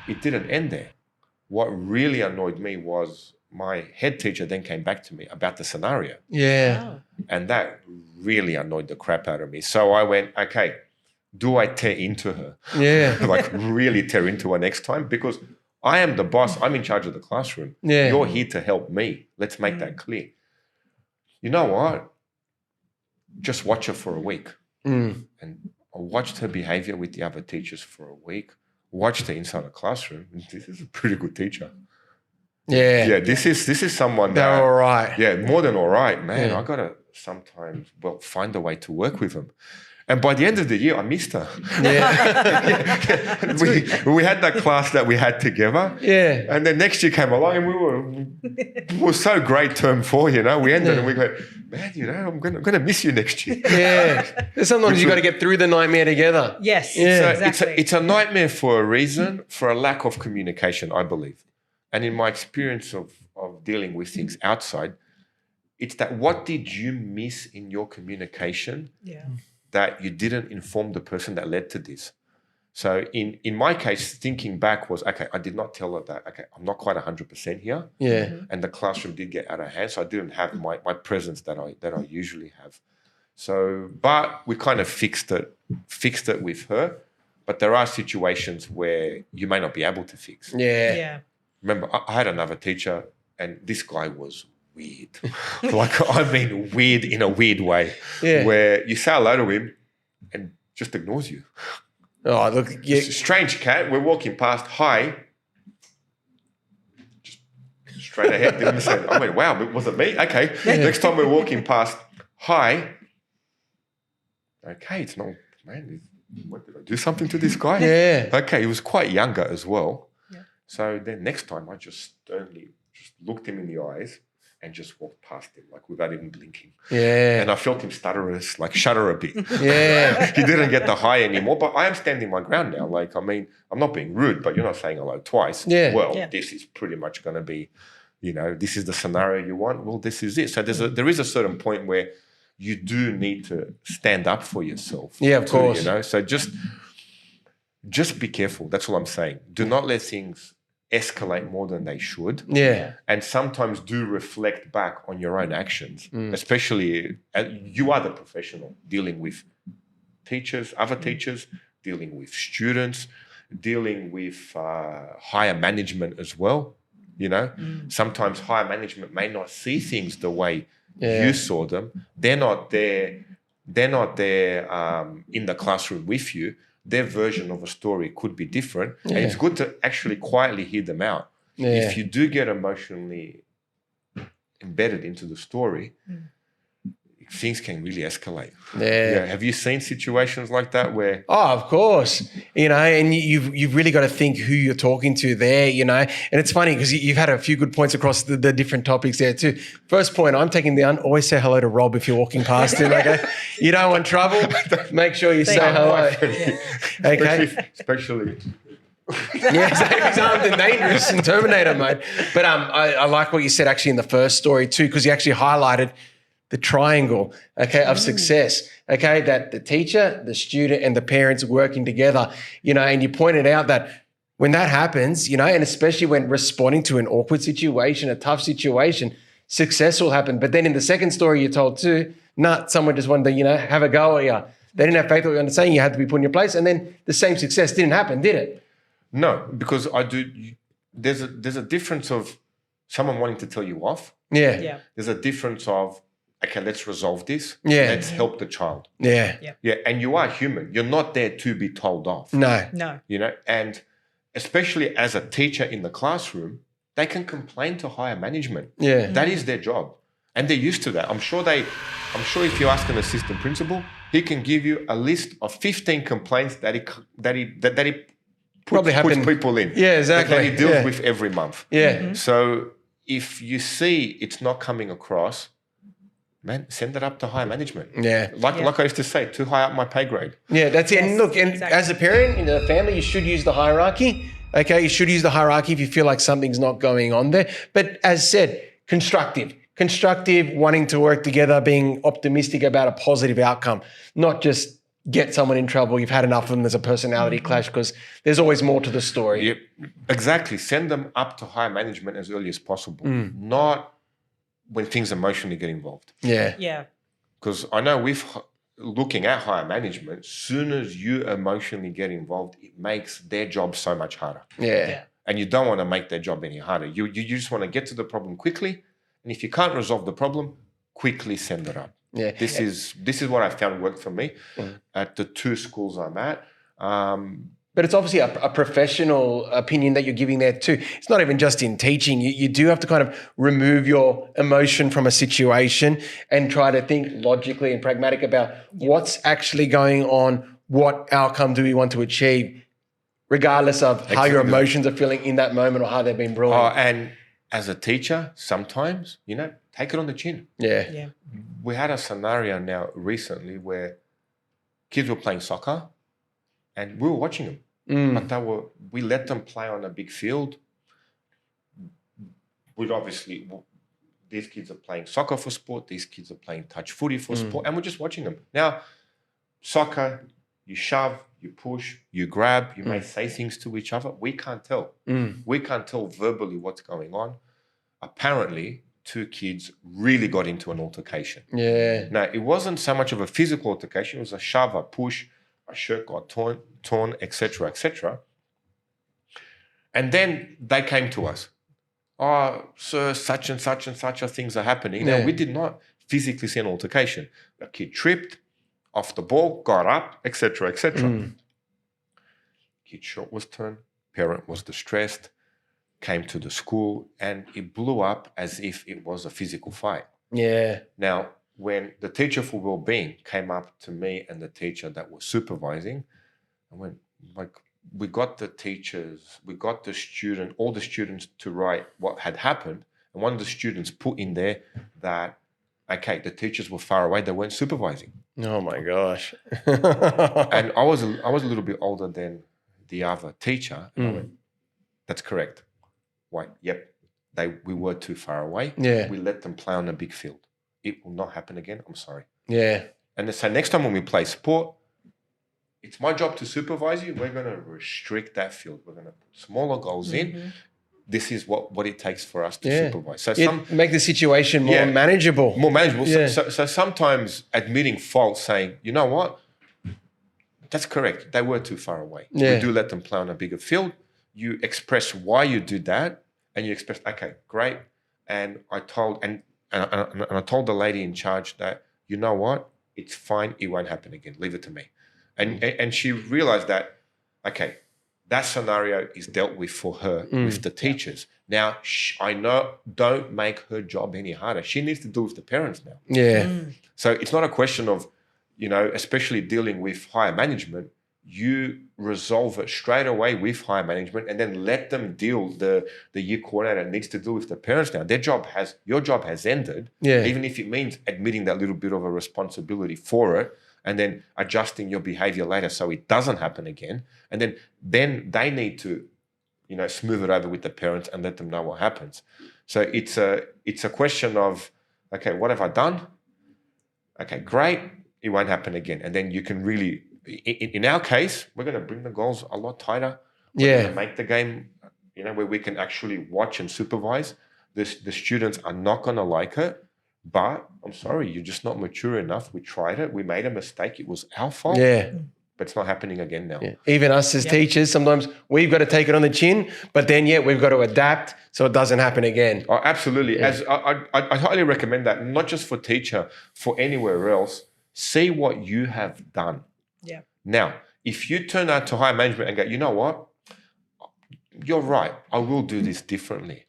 It didn't end there. What really annoyed me was my head teacher then came back to me about the scenario. Yeah. Oh. And that really annoyed the crap out of me. So I went, okay, do I tear into her? Yeah. Like really tear into her next time? Because I am the boss. I'm in charge of the classroom. Yeah. You're here to help me. Let's make that clear. You know what? Just watch her for a week. And I watched her behavior with the other teachers for a week. Watched her inside the classroom. And this is a pretty good teacher. Yeah. Yeah, this is someone They're that, all right. yeah, more than all right, man. Yeah. I gotta sometimes find a way to work with them. And by the end of the year, I missed her. Yeah. we had that class that we had together. Yeah. And then next year came along, and we were so great term 4, We ended and we go, man, I'm gonna miss you next year. Yeah. Sometimes you got to get through the nightmare together. Yes. Yeah. Exactly. It's a nightmare for a reason, for a lack of communication, I believe. And in my experience of dealing with things outside, it's that what did you miss in your communication Yeah. that you didn't inform the person that led to this? So in my case, thinking back was, okay, I did not tell her that, okay, I'm not quite 100% here. Yeah. And the classroom did get out of hand. So I didn't have my presence that I usually have. So, but we kind of fixed it with her. But there are situations where you may not be able to fix. Yeah. Yeah. Remember, I had another teacher and this guy was weird. Like, I mean, weird in a weird way. Yeah. Where you say hello to him and just ignores you. Oh, look. Yeah. It's a strange cat. We're walking past. Hi. Just straight ahead. Didn't say. I went, wow, was it me? Okay. Next time we're walking past. Hi. Okay, it's not. Man, what, did I do something to this guy? Yeah. Okay, he was quite younger as well. Yeah. So then next time I just sternly just looked him in the eyes and just walked past him, like without even blinking. Yeah. And I felt him shudder a bit. Yeah. He didn't get the hi anymore, but I am standing my ground now. Like, I mean, I'm not being rude, but you're not saying hello twice. Yeah. Well, Yeah. this is pretty much going to be, this is the scenario you want. Well, this is it. So there is a certain point where you do need to stand up for yourself. Yeah, of course. So just be careful. That's all I'm saying. Do not let things escalate more than they should. Yeah. And sometimes do reflect back on your own actions, especially you are the professional dealing with teachers, other teachers, dealing with students, dealing with higher management as well. Sometimes higher management may not see things the way you saw them. They're not there in the classroom with you. Their version of a story could be different. And it's good to actually quietly hear them out. Yeah. If you do get emotionally embedded into the story, things can really escalate. Yeah. Have you seen situations like that where? Oh, of course. And you've really got to think who you're talking to there, And it's funny because you've had a few good points across the different topics there too. First point I'm taking down, always say hello to Rob if you're walking past him, okay? You don't want trouble, make sure you say hello. Okay? Especially Yeah, exactly. He's armed and dangerous in Terminator mode. But I like what you said actually in the first story too, because you actually highlighted the triangle, of success, that the teacher, the student, and the parents working together, and you pointed out that when that happens, and especially when responding to an awkward situation, a tough situation, success will happen. But then in the second story you told too, someone just wanted to, have a go at you. They didn't have faith in what you were saying, you had to be put in your place, and then the same success didn't happen, did it? No, because there's a difference of someone wanting to tell you off. Yeah. Yeah. There's a difference of, okay, let's resolve this. Yeah. Let's help the child. Yeah. Yeah. And you are human. You're not there to be told off. No. And especially as a teacher in the classroom, they can complain to higher management. Yeah. That is their job. And they're used to that. I'm sure if you ask an assistant principal, he can give you a list of 15 complaints that he puts people in. Yeah, exactly. That he deals with every month. Yeah. So if you see it's not coming across, man, send it up to higher management. Yeah. Like I used to say, too high up my pay grade. Yeah, that's it. And look, exactly. As a parent in a family, you should use the hierarchy. Okay, you should use the hierarchy if you feel like something's not going on there. But as said, constructive, wanting to work together, being optimistic about a positive outcome, not just get someone in trouble. You've had enough of them. There's a personality clash because there's always more to the story. Yep, exactly. Send them up to higher management as early as possible, not when things emotionally get involved. Yeah. Yeah. Because I know looking at higher management, soon as you emotionally get involved, it makes their job so much harder. Yeah. And you don't want to make their job any harder. You just want to get to the problem quickly. And if you can't resolve the problem, quickly send it up. Yeah. This is what I found worked for me at the two schools I'm at. But it's obviously a professional opinion that you're giving there too. It's not even just in teaching. You do have to kind of remove your emotion from a situation and try to think logically and pragmatic about what's actually going on, what outcome do we want to achieve, regardless of how your emotions are feeling in that moment or how they've been brought. And as a teacher, sometimes, take it on the chin. Yeah. Yeah. We had a scenario now recently where kids were playing soccer and we were watching them. But we let them play on a big field. These kids are playing soccer for sport. These kids are playing touch footy for sport. And we're just watching them. Now, soccer, you shove, you push, you grab, you may say things to each other. We can't tell. We can't tell verbally what's going on. Apparently, 2 kids really got into an altercation. Yeah. Now, it wasn't so much of a physical altercation. It was a shove, a push, a shirt got torn, etc., etc. And then they came to us. Oh, sir, such and such things are happening. Now, we did not physically see an altercation. The kid tripped off the ball, got up, etc., etc. Kid's shirt was torn, parent was distressed, came to the school, and it blew up as if it was a physical fight. Yeah. Now, when the teacher for well-being came up to me and the teacher that was supervising, I went, like, we got the teachers, we got the student, all the students to write what had happened. And one of the students put in there that, okay, the teachers were far away, they weren't supervising. Oh my gosh. And I was a little bit older than the other teacher. And I went, that's correct. Why? Yep. We were too far away. Yeah. We let them play on a big field. It will not happen again. I'm sorry. Yeah. And so next time when we play sport, it's my job to supervise you. We're going to restrict that field. We're going to put smaller goals in. This is what it takes for us to supervise. So make the situation more manageable. More manageable. Yeah. So sometimes admitting fault, saying, you know what? That's correct. They were too far away. Yeah. We do let them play on a bigger field. You express why you do that, and you express, okay, great. And I told I told the lady in charge that, you know what? It's fine. It won't happen again. Leave it to me. And she realized that, okay, that scenario is dealt with for her with the teachers. Now, I know, don't make her job any harder. She needs to deal with the parents now. Yeah. So it's not a question of, especially dealing with higher management, you resolve it straight away with higher management and then let them deal, the year coordinator needs to deal with the parents now. Your job has ended, even if it means admitting that little bit of a responsibility for it, and then adjusting your behavior later so it doesn't happen again. And then they need to, smooth it over with the parents and let them know what happens. So it's a question of, okay, what have I done? Okay, great. It won't happen again. And then you can really, in our case, we're going to bring the goals a lot tighter. We're going to make the game, where we can actually watch and supervise. The students are not going to like it. But I'm sorry, you're just not mature enough. We tried it. We made a mistake. It was our fault. Yeah. But it's not happening again now. Yeah. Even us as teachers, sometimes we've got to take it on the chin, but then we've got to adapt so it doesn't happen again. Oh, absolutely. Yeah. As I highly recommend that, not just for teacher, for anywhere else. See what you have done. Yeah. Now, if you turn out to higher management and go, you know what? You're right. I will do this differently.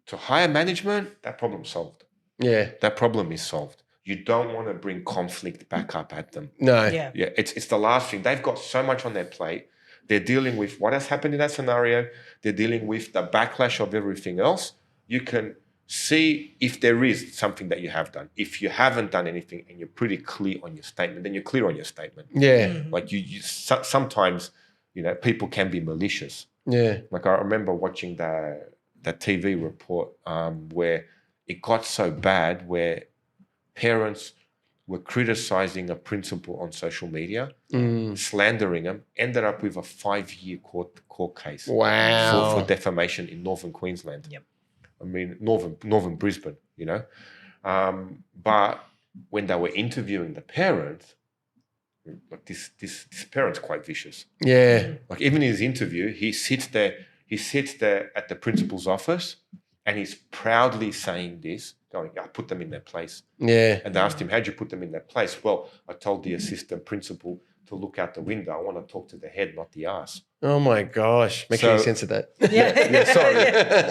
To higher management, that problem's solved. Yeah. That problem is solved. You don't want to bring conflict back up at them. No. Yeah. Yeah. It's the last thing. They've got so much on their plate. They're dealing with what has happened in that scenario. They're dealing with the backlash of everything else. You can see if there is something that you have done. If you haven't done anything and you're pretty clear on your statement, then you're clear on your statement. Yeah. Like you sometimes, people can be malicious. Yeah. Like I remember watching that TV report where it got so bad where parents were criticizing a principal on social media, slandering him, ended up with a 5-year court case. Wow. For defamation in northern Queensland. Yep. I mean, northern Brisbane, But when they were interviewing the parents, like this parent's quite vicious. Yeah. Like even in his interview, he sits there at the principal's office and he's proudly saying this, going, I put them in their place. Yeah. And they asked him, how'd you put them in their place? Well, I told the assistant principal to look out the window. I want to talk to the head, not the ass. Oh my gosh. Make sure you censor that.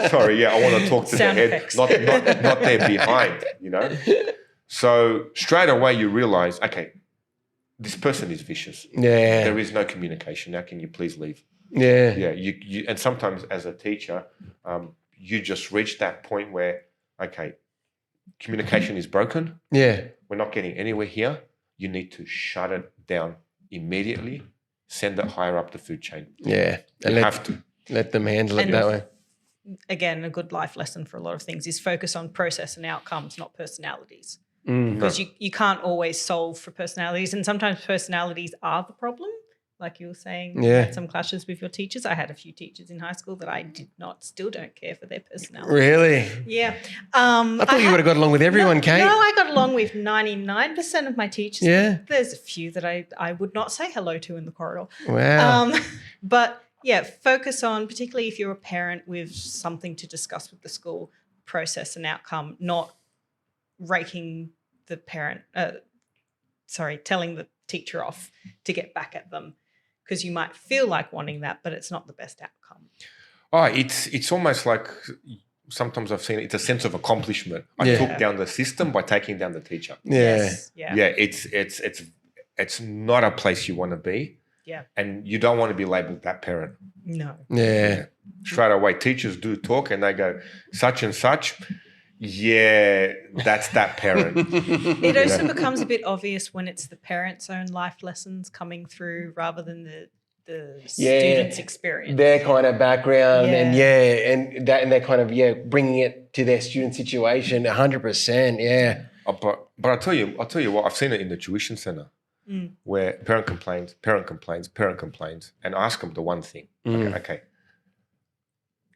Sorry, I want to talk to Sound the head, effects. not their behind, So straight away you realize, okay, this person is vicious. Yeah. There is no communication. Now can you please leave? Yeah. Yeah. You and sometimes as a teacher, you just reach that point where, okay, communication is broken. Yeah. We're not getting anywhere here. You need to shut it down immediately. Send it higher up the food chain. Yeah. And You have to. let them handle it And that way. Again, a good life lesson for a lot of things is focus on process and outcomes, not personalities. because you can't always solve for personalities, and sometimes personalities are the problem. Like you were saying, you had some clashes with your teachers. I had a few teachers in high school that I still don't care for their personality. Really? Yeah. I thought you would have got along with everyone, Kate. No, I got along with 99% of my teachers. Yeah. There's a few that I would not say hello to in the corridor. Wow. But yeah, focus on, particularly if you're a parent with something to discuss with the school, process and outcome, not raking the parent, telling the teacher off to get back at them, because you might feel like wanting that, but it's not the best outcome. Oh, it's almost like sometimes I've seen it's a sense of accomplishment. I took down the system by taking down the teacher. Yeah. Yeah, it's not a place you want to be. Yeah. And you don't want to be labeled that parent. No. Yeah. Straight away, teachers do talk and they go, such and such. Yeah, that's that parent. It also becomes a bit obvious when it's the parent's own life lessons coming through rather than the student's experience. Their kind of background and they're kind of bringing it to their student situation 100%. Yeah. But I'll tell you what, I've seen it in the tuition center where parent complains, and I ask them the one thing. Okay.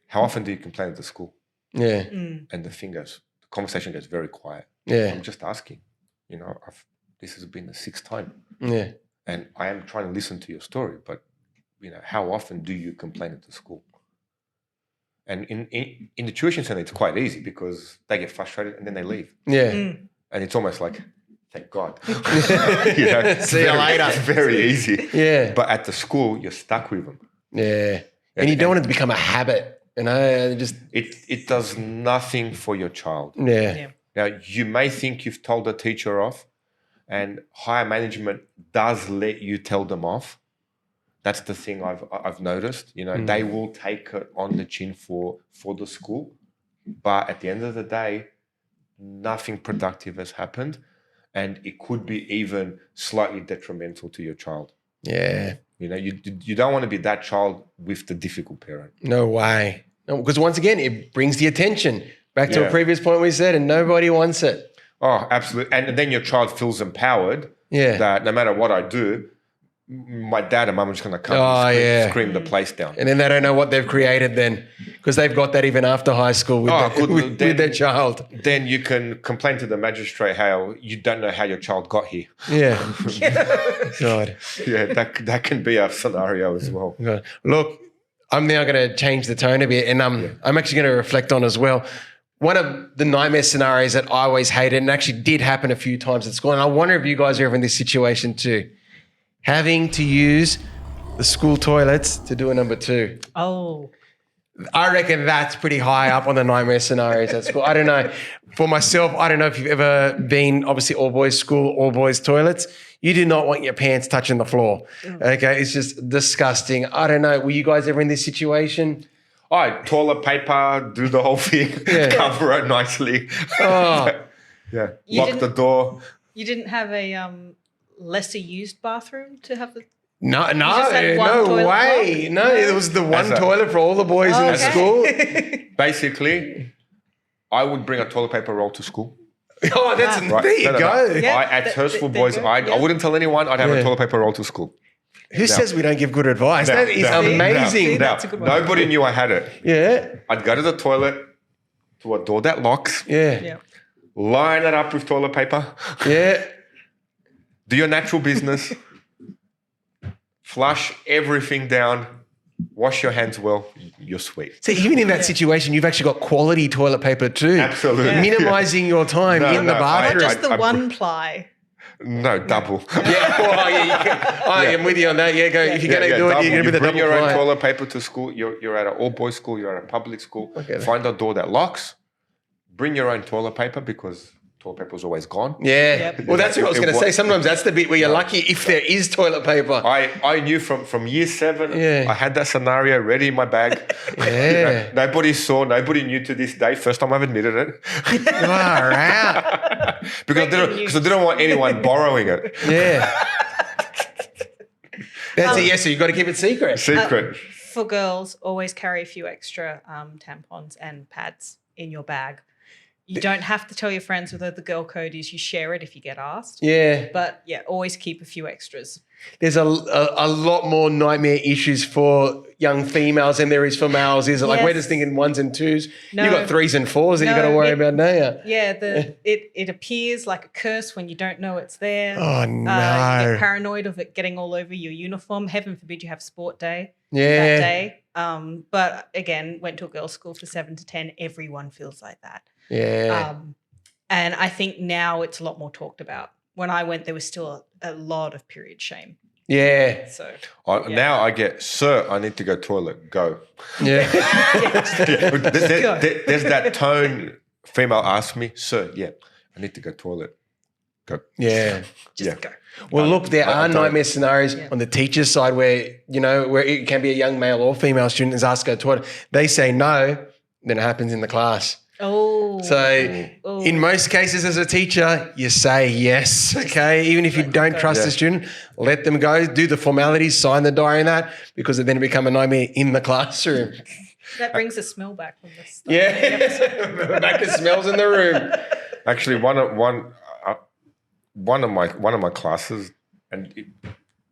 How often do you complain at the school? Yeah. And the conversation goes very quiet. Yeah. I'm just asking, this has been the 6th time. Yeah. And I am trying to listen to your story, but how often do you complain at the school? And in the tuition center, it's quite easy because they get frustrated and then they leave. Yeah. And it's almost like, thank God. See you later. It's very easy. Yeah. But at the school, you're stuck with them. Yeah. And you don't want it to become a habit. It does nothing for your child. Yeah. Now, you may think you've told the teacher off, and higher management does let you tell them off. That's the thing I've noticed. They will take it on the chin for the school, but at the end of the day, nothing productive has happened, and it could be even slightly detrimental to your child. Yeah. You don't want to be that child with the difficult parent. No way. No, because once again, it brings the attention back to a previous point we said, and nobody wants it. Oh, absolutely. And then your child feels empowered that no matter what I do, my dad and mum are just going to come and scream the place down. And then they don't know what they've created then, because they've got that even after high school with their child. Then you can complain to the magistrate how you don't know how your child got here. Yeah. God. Yeah, that can be a scenario as well. God. Look, I'm now going to change the tone a bit, and I'm actually going to reflect on as well. One of the nightmare scenarios that I always hated, and actually did happen a few times at school, and I wonder if you guys are ever in this situation too, having to use the school toilets to do a number 2. Oh. I reckon that's pretty high up on the nightmare scenarios at school. I don't know. For myself, I don't know if you've ever been, obviously, all boys school, all boys toilets. You do not want your pants touching the floor. Okay? It's just disgusting. I don't know. Were you guys ever in this situation? Toilet paper, do the whole thing, cover it nicely. Oh. Lock the door. You didn't have a lesser used bathroom to have the... No toilet way. block? No, it was the one toilet for all the boys in the school. Basically, I would bring a toilet paper roll to school. Oh, that's there you go. Yeah, at Hurstville Boys, I wouldn't tell anyone I'd have a toilet paper roll to school. Who says we don't give good advice? That is amazing. That's a good one. Nobody knew I had it. Yeah. I'd go to the toilet, to a door that locks, Yeah. line it up with toilet paper, Yeah. do your natural business, flush everything down, wash your hands well, you're sweet. So even in that situation, you've actually got quality toilet paper too. Absolutely. Yeah. Minimizing your time in the Not bathroom. just the one ply. No, double. I'm with you on that. Yeah, go. If you're going to do it, you're going to be the bring double your own client. toilet paper to school. You're at an all-boys school. You're at a public school. Okay. Find a door that locks. Bring your own toilet paper because toilet paper is always gone. Yeah. Yep. Well, that's what I was going to say. Sometimes that's the bit where you're lucky if there is toilet paper. I knew from year 7, Yeah. I had that scenario ready in my bag. Yeah. Nobody saw, nobody knew to this day. First time I've admitted it. Far out. because I didn't want anyone borrowing it. Yeah. That's it. Yeah, so you've got to keep it secret. Secret. For girls, always carry a few extra tampons and pads in your bag. You don't have to tell your friends whether the girl code is. You share it if you get asked. Yeah. But yeah, always keep a few extras. There's a lot more nightmare issues for young females than there is for males, is it? Like, we're just thinking 1s and 2s. No. You got 3s and 4s that you got to worry about, don't you? Yeah, it appears like a curse when you don't know it's there. Oh, no. You get paranoid of it getting all over your uniform. Heaven forbid you have sport day that Yeah. day. But again, went to a girls' school for 7 to 10. Everyone feels like that. Yeah. And I think now it's a lot more talked about. When I went, there was still a lot of period shame. Yeah. So Now I get, sir, I need to go toilet. Go. Yeah. There's that tone. Female asks me, sir, yeah, I need to go toilet. Go. Yeah. just go. Well, look, there I are don't- nightmare scenarios on the teacher's side where, where it can be a young male or female student is asked to go to toilet. They say no, then it happens in the class. Oh. So in most cases as a teacher, you say yes, okay? Even if you don't trust the student, let them go, do the formalities, sign the diary and that, because then it become a nightmare in the classroom. That brings the smell back from this. Yeah. Back to smells in the room. Actually, one of my classes, and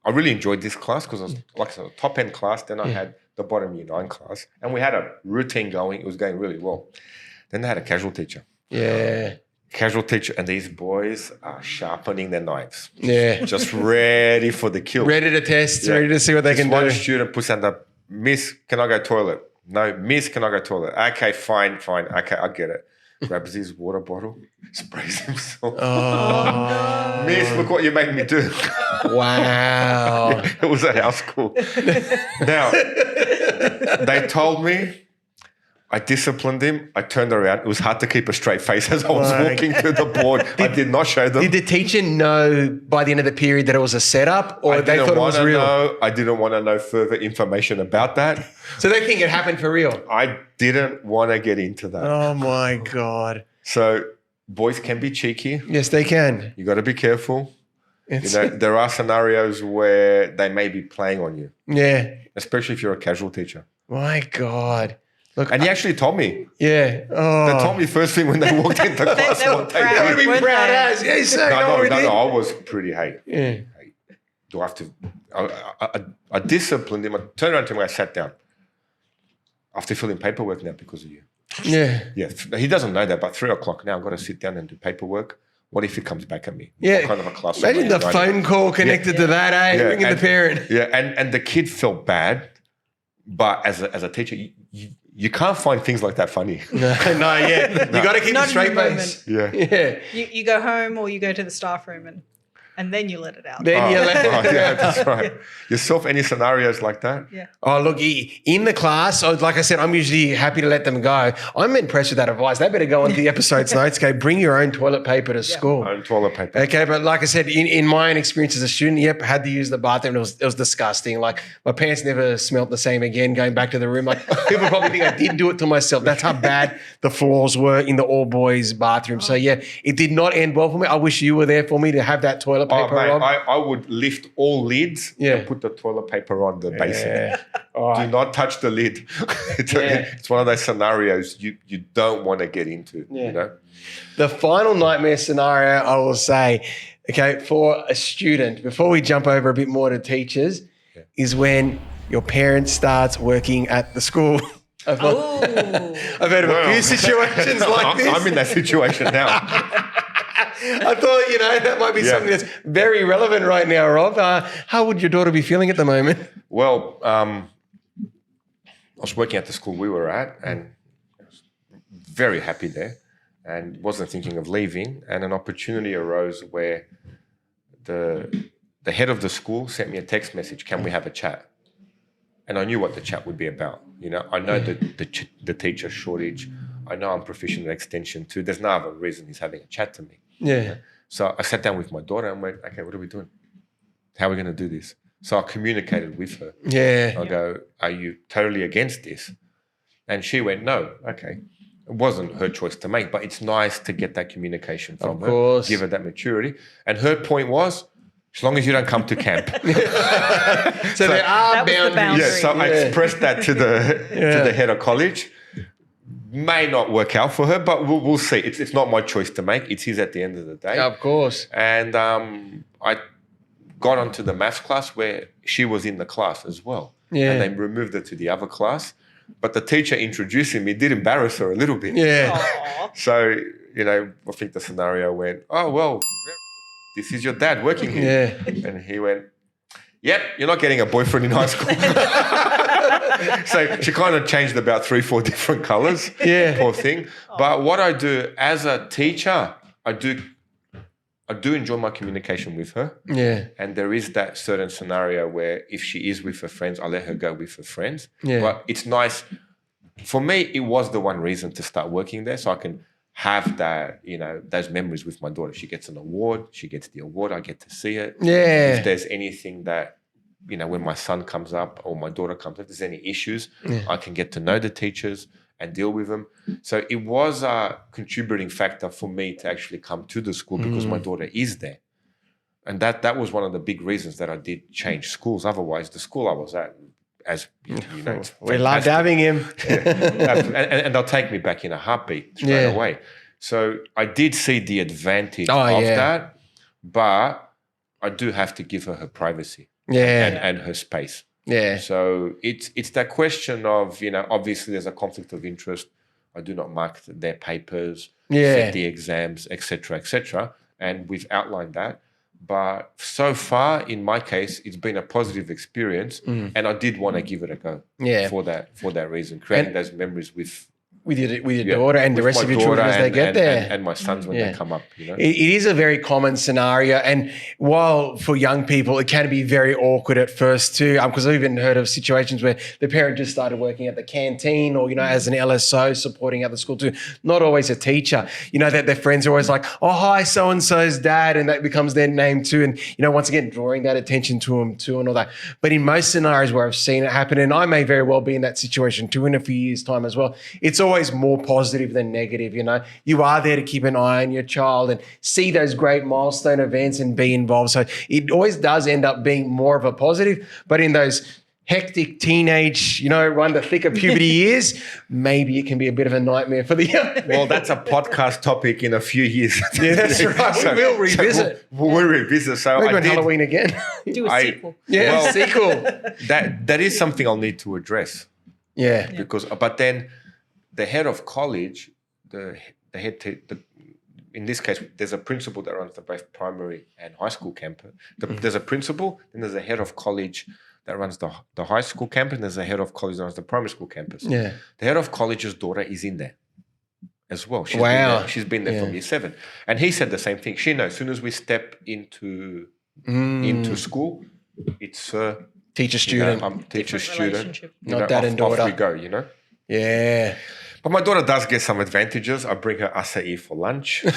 I really enjoyed this class because I was like I said, a top end class. Then I had the bottom year 9 class, and we had a routine going. It was going really well. Then they had a casual teacher. Yeah. Casual teacher, and these boys are sharpening their knives. Yeah. Just ready for the kill. Ready to test, ready to see what they This can one do. student puts hand up, Miss, can I go toilet? No, Miss, can I go toilet? Okay, fine. Okay, I get it. Grabs his water bottle, sprays himself. Oh. Miss, look what you made me do. Wow. It was a house school. Now, they told me, I disciplined him. I turned around. It was hard to keep a straight face as I was walking to the board. I did not show them. Did the teacher know by the end of the period that it was a setup, or they thought it was real? I didn't want to know further information about that. So they think it happened for real? I didn't want to get into that. Oh, my God. So boys can be cheeky. Yes, they can. You got to be careful. It's, There are scenarios where they may be playing on you, yeah. especially if you're a casual teacher. My God. Look, And he actually told me. yeah. Oh. They told me first thing when they walked into class. they were what they proud. did. They would be Weren't proud they? as. Yeah, so No, I was pretty, Yeah. do I have to? I disciplined him. I turned around to him and I sat down. I have to fill in paperwork now because of you. Yeah. Yeah, he doesn't know that, but 3 o'clock now, I've got to sit down and do paperwork. What if he comes back at me? Yeah. What kind of a class? Imagine the phone call connected to that, eh? Yeah, Ringing the parent. Yeah, and the kid felt bad, but as a teacher, you can't find things like that funny. No, yeah. You got to keep a Not straight in the face. Yeah. Yeah. You go home or you go to the staff room and then you let it out. Then you let Yeah, that's right. Yourself, any scenarios like that? Yeah. Oh, look, in the class, so like I said, I'm usually happy to let them go. I'm impressed with that advice. They better go on to the episode's notes. Okay, bring your own toilet paper to school. Own toilet paper. Okay, but like I said, in my own experience as a student, had to use the bathroom. It was disgusting. Like my pants never smelt the same again going back to the room. Like people probably think I did do it to myself. That's how bad the floors were in the all boys bathroom. So yeah, it did not end well for me. I wish you were there for me to have that toilet paper Mate, on. I would lift all lids and put the toilet paper on the basin. Do not touch the lid. It's one of those scenarios you don't want to get into. Yeah. You know? The final nightmare scenario, I will say, okay, for a student, before we jump over a bit more to teachers, is when your parent starts working at the school. I've heard of a few situations like this. I'm in that situation now. I thought, that might be something that's very relevant right now, Rob. How would your daughter be feeling at the moment? Well, I was working at the school we were at and I was very happy there and wasn't thinking of leaving. And an opportunity arose where the head of the school sent me a text message, can we have a chat? And I knew what the chat would be about. I know the teacher shortage. I know I'm proficient in extension too. There's no other reason he's having a chat to me. Yeah. So I sat down with my daughter and went, okay, what are we doing? How are we going to do this? So I communicated with her. Yeah. I go, are you totally against this? And she went, no. Okay. It wasn't her choice to make, but it's nice to get that communication from her. Of course. Give her that maturity. And her point was, as long as you don't come to camp. So there are That was the boundaries. boundary. Yeah, so I expressed that to the head of college. may not work out for her, but we'll see. It's not my choice to make. It's his at the end of the day. Of course. And I got onto the maths class where she was in the class as well. Yeah. And they removed her to the other class. But the teacher introducing me did embarrass her a little bit. Yeah. Aw. So, I think the scenario went, oh, well, this is your dad working here. Yeah. And he went, yep, you're not getting a boyfriend in high school. So she kind of changed about 3-4 different colors. Yeah. Poor thing. But what I do as a teacher, I do enjoy my communication with her. Yeah. And there is that certain scenario where if she is with her friends, I let her go with her friends. Yeah. But it's nice. For me, it was the one reason to start working there, so I can have that, those memories with my daughter. She gets an award, she gets the award, I get to see it. Yeah. If there's anything that, when my son comes up or my daughter comes up, if there's any issues, I can get to know the teachers and deal with them. So it was a contributing factor for me to actually come to the school because my daughter is there. And that was one of the big reasons that I did change schools. Otherwise, the school I was at, as we loved having him. and they'll take me back in a heartbeat straight away. So I did see the advantage of that, but I do have to give her privacy and her space. Yeah. So it's that question of, obviously there's a conflict of interest. I do not mark their papers, set the exams, etc., and we've outlined that. But so far, in my case, it's been a positive experience, and I did want to give it a go. For that reason, creating those memories with your daughter and the rest of your children as they get there. And my sons when they come up. It is a very common scenario. And while for young people, it can be very awkward at first too, because I've even heard of situations where the parent just started working at the canteen or, as an LSO supporting at the school too, not always a teacher, that their friends are always like, oh, hi, so-and-so's dad. And that becomes their name too. And, once again, drawing that attention to them too and all that. But in most scenarios where I've seen it happen, and I may very well be in that situation too in a few years' time as well, it's always more positive than negative. You are there to keep an eye on your child and see those great milestone events and be involved. So it always does end up being more of a positive, but in those hectic teenage, run the thick of puberty years, maybe it can be a bit of a nightmare for the young. Well, that's a podcast topic in a few years. Yeah, that's right. We'll revisit. We'll revisit. So maybe on Halloween again. Do a sequel. Yeah, well, sequel. That is something I'll need to address. Yeah. But then the head of college, in this case, there's a principal that runs the both primary and high school campus. There's a principal, then there's a head of college that runs the high school campus, and there's a head of college that runs the primary school campus. Yeah. The head of college's daughter is in there as well. She's been there from year 7. And he said the same thing. She knows as soon as we step into school, it's teacher-student. I'm teacher-student. Not dad and daughter. Off we go, Yeah. But my daughter does get some advantages. I bring her acai for lunch. The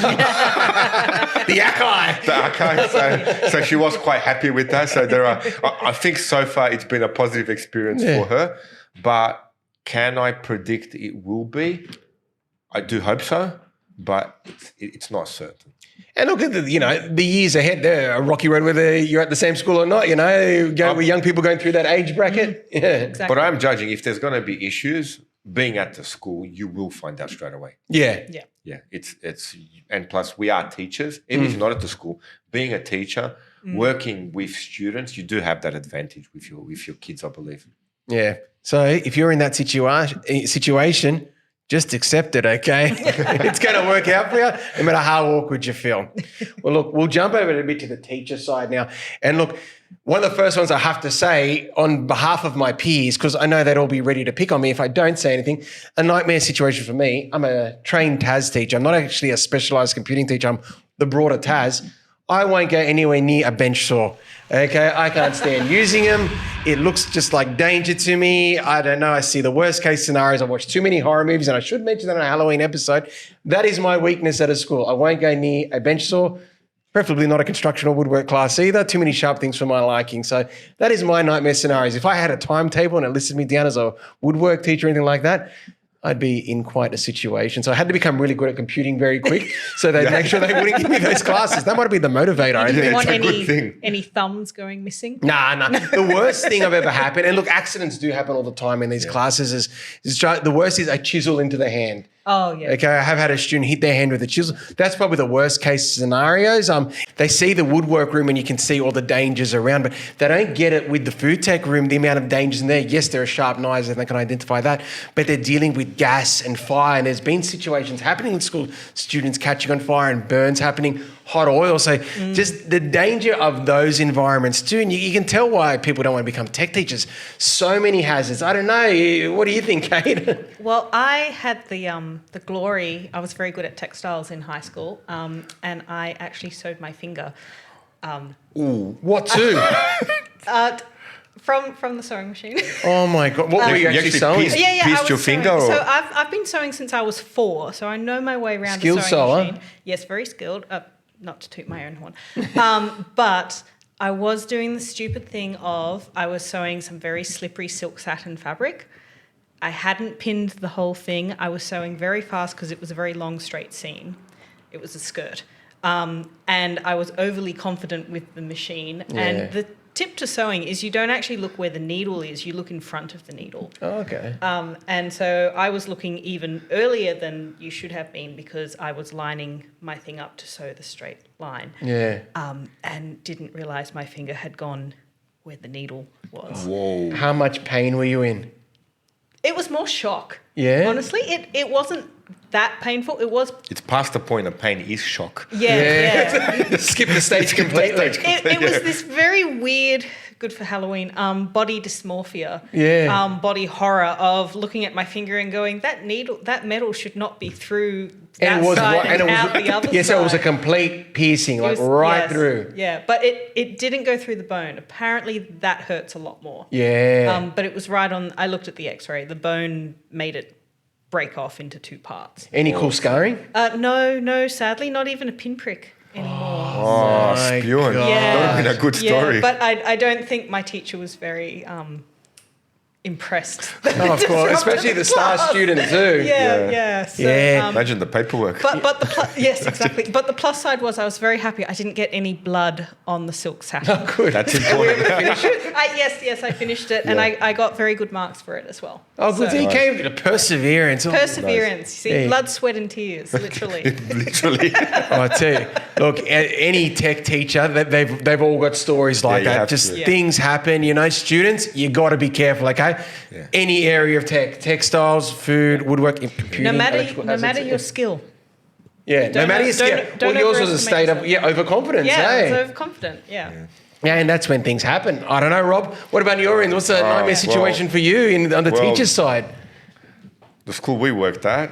acai. So she was quite happy with that. So I think so far it's been a positive experience for her. But can I predict it will be? I do hope so, but it's not certain. And look at the years ahead there, a rocky road, whether you're at the same school or not, with young people going through that age bracket. Yeah. Exactly. But I'm judging if there's going to be issues, being at the school, you will find out straight away. Yeah. Yeah. It's and plus we are teachers. Even if you're not at the school, being a teacher, working with students, you do have that advantage with your kids, I believe. Yeah. So if you're in that situation, just accept it, okay? It's going to work out for you, no matter how awkward you feel. Well, look, we'll jump over a bit to the teacher side now. And look, one of the first ones I have to say on behalf of my peers, because I know they'd all be ready to pick on me if I don't say anything, a nightmare situation for me. I'm a trained TAS teacher. I'm not actually a specialised computing teacher. I'm the broader TAS. I won't go anywhere near a bench saw. Okay, I can't stand using them. It looks just like danger to me. I don't know. I see the worst case scenarios. I watch too many horror movies, and I should mention that on a Halloween episode. That is my weakness at a school. I won't go near a bench saw, preferably not a construction or woodwork class either. Too many sharp things for my liking. So that is my nightmare scenarios. If I had a timetable and it listed me down as a woodwork teacher or anything like that, I'd be in quite a situation. So I had to become really good at computing very quick so they'd make sure they wouldn't give me those classes. That might have been the motivator. I You didn't think. want it's a good thing. any thumbs going missing? Nah. The worst thing I've ever happened, and look, accidents do happen all the time in these classes, is the worst is a chisel into the hand. Oh, yeah. Okay, I have had a student hit their hand with a chisel. That's probably the worst case scenarios. They see the woodwork room and you can see all the dangers around, but they don't get it with the food tech room, the amount of dangers in there. Yes, there are sharp knives and they can identify that, but they're dealing with gas and fire, and there's been situations happening in school, students catching on fire and burns happening, hot oil. So just the danger of those environments too, and you can tell why people don't want to become tech teachers. So many hazards. I don't know. What do you think, Kate? Well, I had the glory. I was very good at textiles in high school, and I actually sewed my finger. Ooh, what too? From the sewing machine. Oh my God! What were you actually sewing? pieced- I pieced was your sewing. finger? Or? So I've been sewing since I was 4, so I know my way around Skilled a sewing sewer. machine. Yes, very skilled. Not to toot my own horn, but I was doing the stupid thing of I was sewing some very slippery silk satin fabric. I hadn't pinned the whole thing. I was sewing very fast because it was a very long straight seam. It was a skirt. And I was overly confident with the machine. Yeah. And the tip to sewing is you don't actually look where the needle is, you look in front of the needle. Oh, okay. And so I was looking even earlier than you should have been because I was lining my thing up to sew the straight line. Yeah. And didn't realise my finger had gone where the needle was. Whoa. How much pain were you in? It was more shock. Yeah? Honestly, it wasn't that painful. It was, It's past the point of pain is shock. yeah. Skip the stage completely. It was this very weird, good for Halloween, body dysmorphia, Yeah. body horror of looking at my finger and going, that metal should not be through that And it was side right, and out the other yes, side. so it was a complete piercing, like right yes, through. Yeah, but it didn't go through the bone. Apparently that hurts a lot more. Yeah. But it was right on, I looked at the x-ray, the bone made it break off into 2 parts. Any cool scarring? No, sadly, not even a pinprick anymore. Oh, my spewing. God. That would have been a good story. Yeah, but I don't think my teacher was very impressed. Oh, of course, especially the star student too. Yeah. So, Yeah. Imagine the paperwork. But yes, exactly. But the plus side was I was very happy I didn't get any blood on the silk satin. Oh, good. That's important. Yes, I finished it, and I got very good marks for it as well. Oh, good. So you came to perseverance. Oh, Perseverance. See, Yeah. blood, sweat, and tears, literally. Literally. I tell you, look, any tech teacher, they've all got stories like you that. have Just to. Yeah. things happen, students, you got to be careful, okay? Yeah. Any area of tech, textiles, food, woodworking, computing, No electrical matter hazards. your skill. Yeah, no Don't matter o- your skill. don't Well, yours was a overestimate state of yourself. overconfidence, Yeah, I eh? was overconfident. Yeah. Yeah, and that's when things happen. I don't know, Rob. What about your end? What's the nightmare situation for you on the teacher's side? The school we worked at,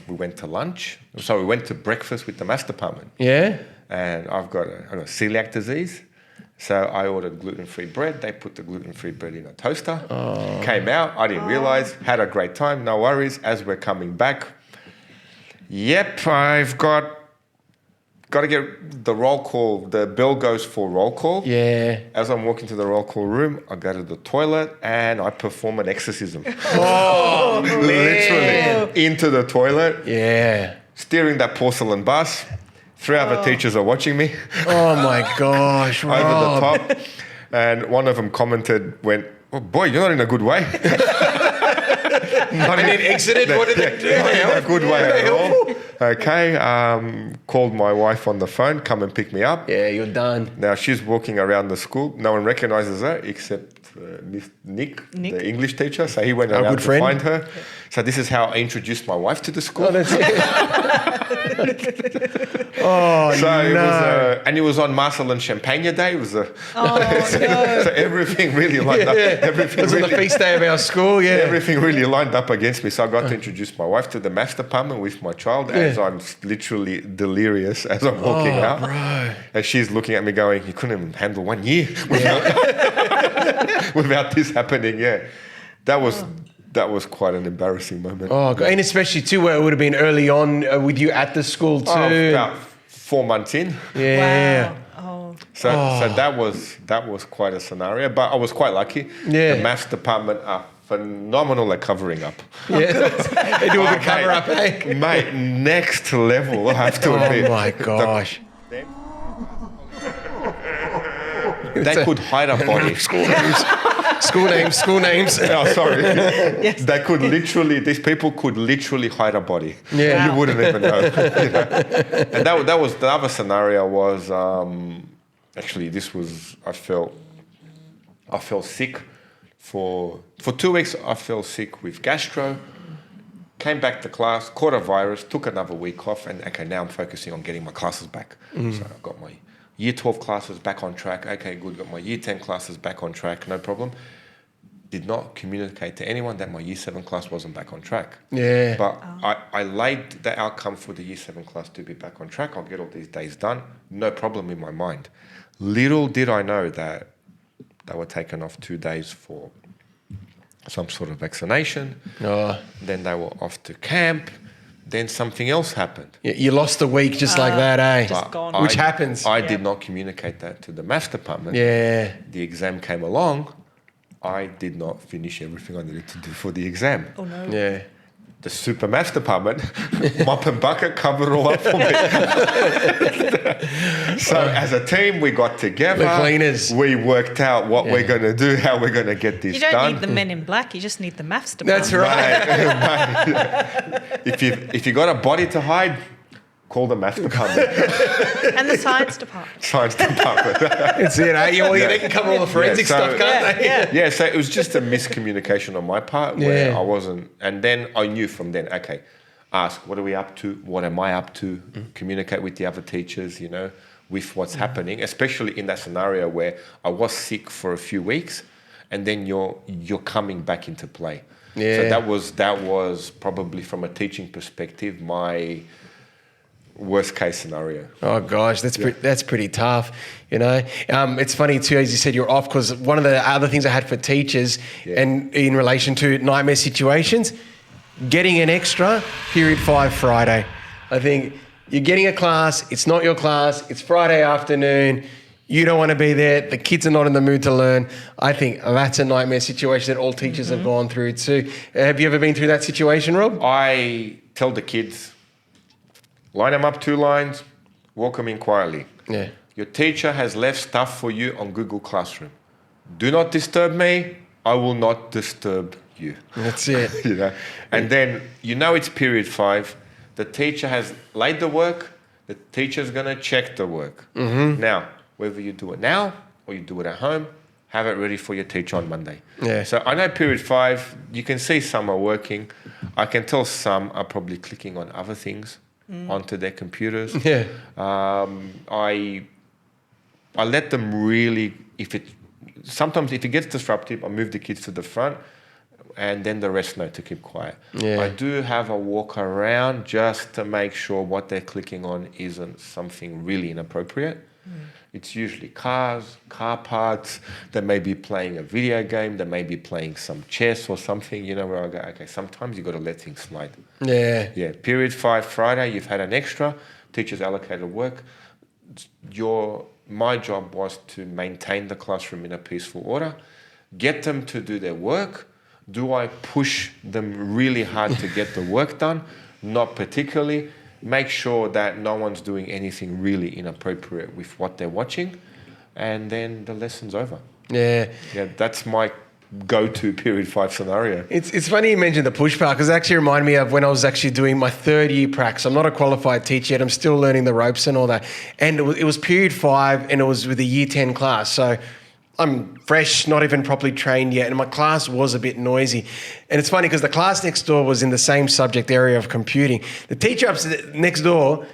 we went to lunch. So we went to breakfast with the maths department. Yeah. And I've got a celiac disease. So I ordered gluten-free bread. They put the gluten-free bread in a toaster. Came out. I didn't realise. Had a great time. No worries. As we're coming back, yep, I've got to get the roll call. The bell goes for roll call. Yeah. As I'm walking to the roll call room, I go to the toilet and I perform an exorcism. Oh, Literally into the toilet, Yeah. steering that porcelain bus. 3 other teachers are watching me Oh my gosh, Rob. over the top. And one of them went, "Oh boy, you're not in a good way." And then exited. What did they do? Not in a good way at all. Okay, called my wife on the phone, come and pick me up. Yeah, you're done. Now she's walking around the school. No one recognises her except Miss Nick, the English teacher. So he went around good to friend. find her. So this is how I introduced my wife to the school. Oh, that's it. Oh, So no. it was, and it was on Marcel and Champagne Day. It was so everything really lined up. It Everything was on the really, feast day of our school, yeah. everything really lined up against me. So I got to introduce my wife to the maths department with my child as I'm literally delirious as I'm walking out. Bro. And she's looking at me going, "You couldn't even handle 1 year without this happening." Yeah, that was quite an embarrassing moment. Oh, God. And especially too, where it would have been early on with you at the school too. Oh, about 4 months in. Yeah. Wow. Oh. So that was quite a scenario, but I was quite lucky. Yeah. The maths department are phenomenal at covering up. Yeah. They do a good cover up, eh? Mate, next level, I have to admit. Oh my gosh. They could hide a body. School names. Oh, sorry. They could literally, these people could literally hide a body. Yeah. You wouldn't even know. And that was, the other scenario was, actually this was, I felt sick for 2 weeks. I felt sick with gastro, came back to class, caught a virus, took another week off, and okay, now I'm focusing on getting my classes back. So I got my Year 12 classes back on track. Okay, good. Got my Year 10 classes back on track. No problem. Did not communicate to anyone that my Year 7 class wasn't back on track. Yeah. But I laid the outcome for the Year 7 class to be back on track. I'll get all these days done. No problem in my mind. Little did I know that they were taken off 2 days for some sort of vaccination. Oh. Then they were off to camp. Then something else happened. You lost a week just like that, eh? Just gone. Which happens. I did not communicate that to the maths department. Yeah. The exam came along. I did not finish everything I needed to do for the exam. Oh no. Yeah. The super maths department, mop and bucket, covered all up for me. So as a team, we got together. The cleaners. We worked out what we're going to do, how we're going to get this You don't done. need the men in black. You just need the maths department. That's right. Mate, if you got a body to hide, call the maths department, And the science department. science department. It's it, eh? Well, they can cover all the forensic so- stuff, can't they? Yeah. Yeah, so it was just a miscommunication on my part where Yeah. I wasn't, and then I knew from then, okay, ask, what are we up to? What am I up to? Communicate with the other teachers, with what's happening, especially in that scenario where I was sick for a few weeks and then you're coming back into play. Yeah. So that was probably from a teaching perspective, my worst case scenario. Oh gosh, that's pretty tough. It's funny too, as you said, you're off because one of the other things I had for teachers, and in relation to nightmare situations, getting an extra period 5 Friday. I think you're getting a class. It's not your class. It's Friday afternoon. You don't want to be there. The kids are not in the mood to learn. I think that's a nightmare situation that all teachers have gone through too. Have you ever been through that situation, Rob? I tell the kids, line them up 2 lines, walk them in quietly. Yeah. Your teacher has left stuff for you on Google Classroom. Do not disturb me. I will not disturb you. That's it. And then it's period 5. The teacher has laid the work. The teacher's going to check the work. Now, whether you do it now or you do it at home, have it ready for your teacher on Monday. Yeah. So I know period 5, you can see some are working. I can tell some are probably clicking on other things onto their computers. Yeah. I let them really, sometimes if it gets disruptive, I move the kids to the front and then the rest know to keep quiet. Yeah. I do have a walk around just to make sure what they're clicking on isn't something really inappropriate. It's usually cars, car parts. They may be playing a video game. They may be playing some chess or something, where I go, okay, sometimes you've got to let things slide. Yeah. Yeah, period 5 Friday, you've had an extra. Teachers allocated work. My job was to maintain the classroom in a peaceful order, get them to do their work. Do I push them really hard to get the work done? Not particularly. Make sure that no one's doing anything really inappropriate with what they're watching, and then the lesson's over. Yeah. Yeah, that's my go-to period 5 scenario. It's funny you mentioned the push part because it actually reminded me of when I was actually doing my 3rd year prac. So I'm not a qualified teacher yet. I'm still learning the ropes and all that. And it was period 5 and it was with the year 10 class. So I'm fresh, not even properly trained yet, and my class was a bit noisy. And it's funny because the class next door was in the same subject area of computing. The teacher up next door,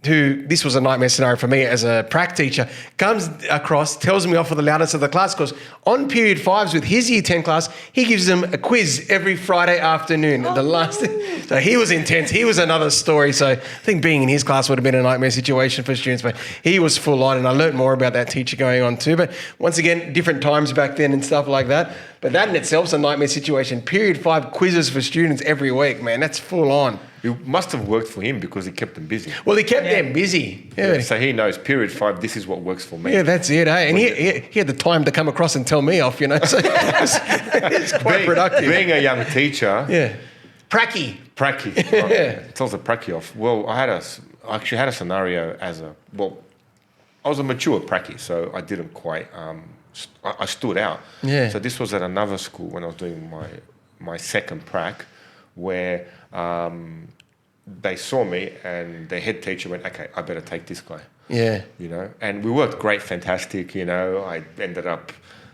who, this was a nightmare scenario for me as a prac teacher, comes across, tells me off for the loudness of the class because on period 5s with his year 10 class, he gives them a quiz every Friday afternoon. So he was intense. He was another story. So I think being in his class would have been a nightmare situation for students, but he was full on, and I learned more about that teacher going on too. But once again, different times back then and stuff like that. But that in itself is a nightmare situation. Period 5 quizzes for students every week, man. That's full on. it must have worked for him because he kept them busy. Well, he kept them busy. Yeah. So he knows period 5, this is what works for me. Yeah, that's it, eh? And he had the time to come across and tell me off, you know. So it's quite productive. Being a young teacher. Yeah. Pracky. Tells a pracky off. Well, I actually had a scenario I was a mature pracky, so I didn't quite, I stood out. Yeah. So this was at another school when I was doing my second prac, where they saw me and the head teacher went, okay, I better take this guy. Yeah. You know, and we worked great, fantastic, you know. I ended up,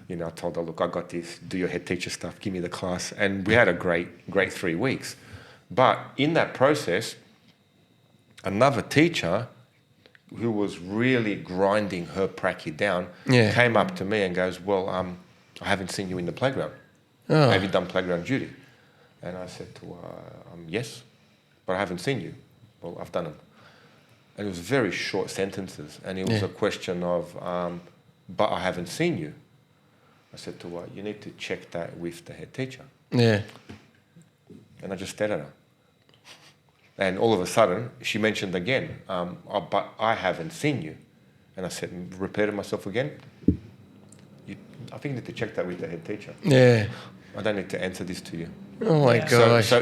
you know, I told her, look, I got this, do your head teacher stuff, give me the class. And we had a great 3 weeks. But in that process, another teacher who was really grinding her pracky down came up to me and goes, well, I haven't seen you in the playground. Oh. Have you done playground duty? And I said to her, yes, but I haven't seen you. Well, I've done them. And it was very short sentences. And it was a question of, but I haven't seen you. I said to her, you need to check that with the head teacher. Yeah. And I just stared at her. And all of a sudden, she mentioned again, but I haven't seen you. And I said, repeated myself again. I think you need to check that with the head teacher. Yeah. I don't need to answer this to you. Oh my gosh. So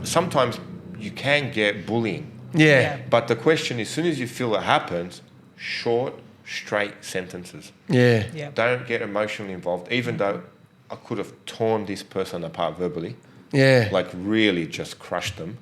sometimes you can get bullying. Yeah. But the question is, as soon as you feel it happens, short, straight sentences. Yeah. Don't get emotionally involved, even though I could have torn this person apart verbally. Yeah. Like really just crushed them,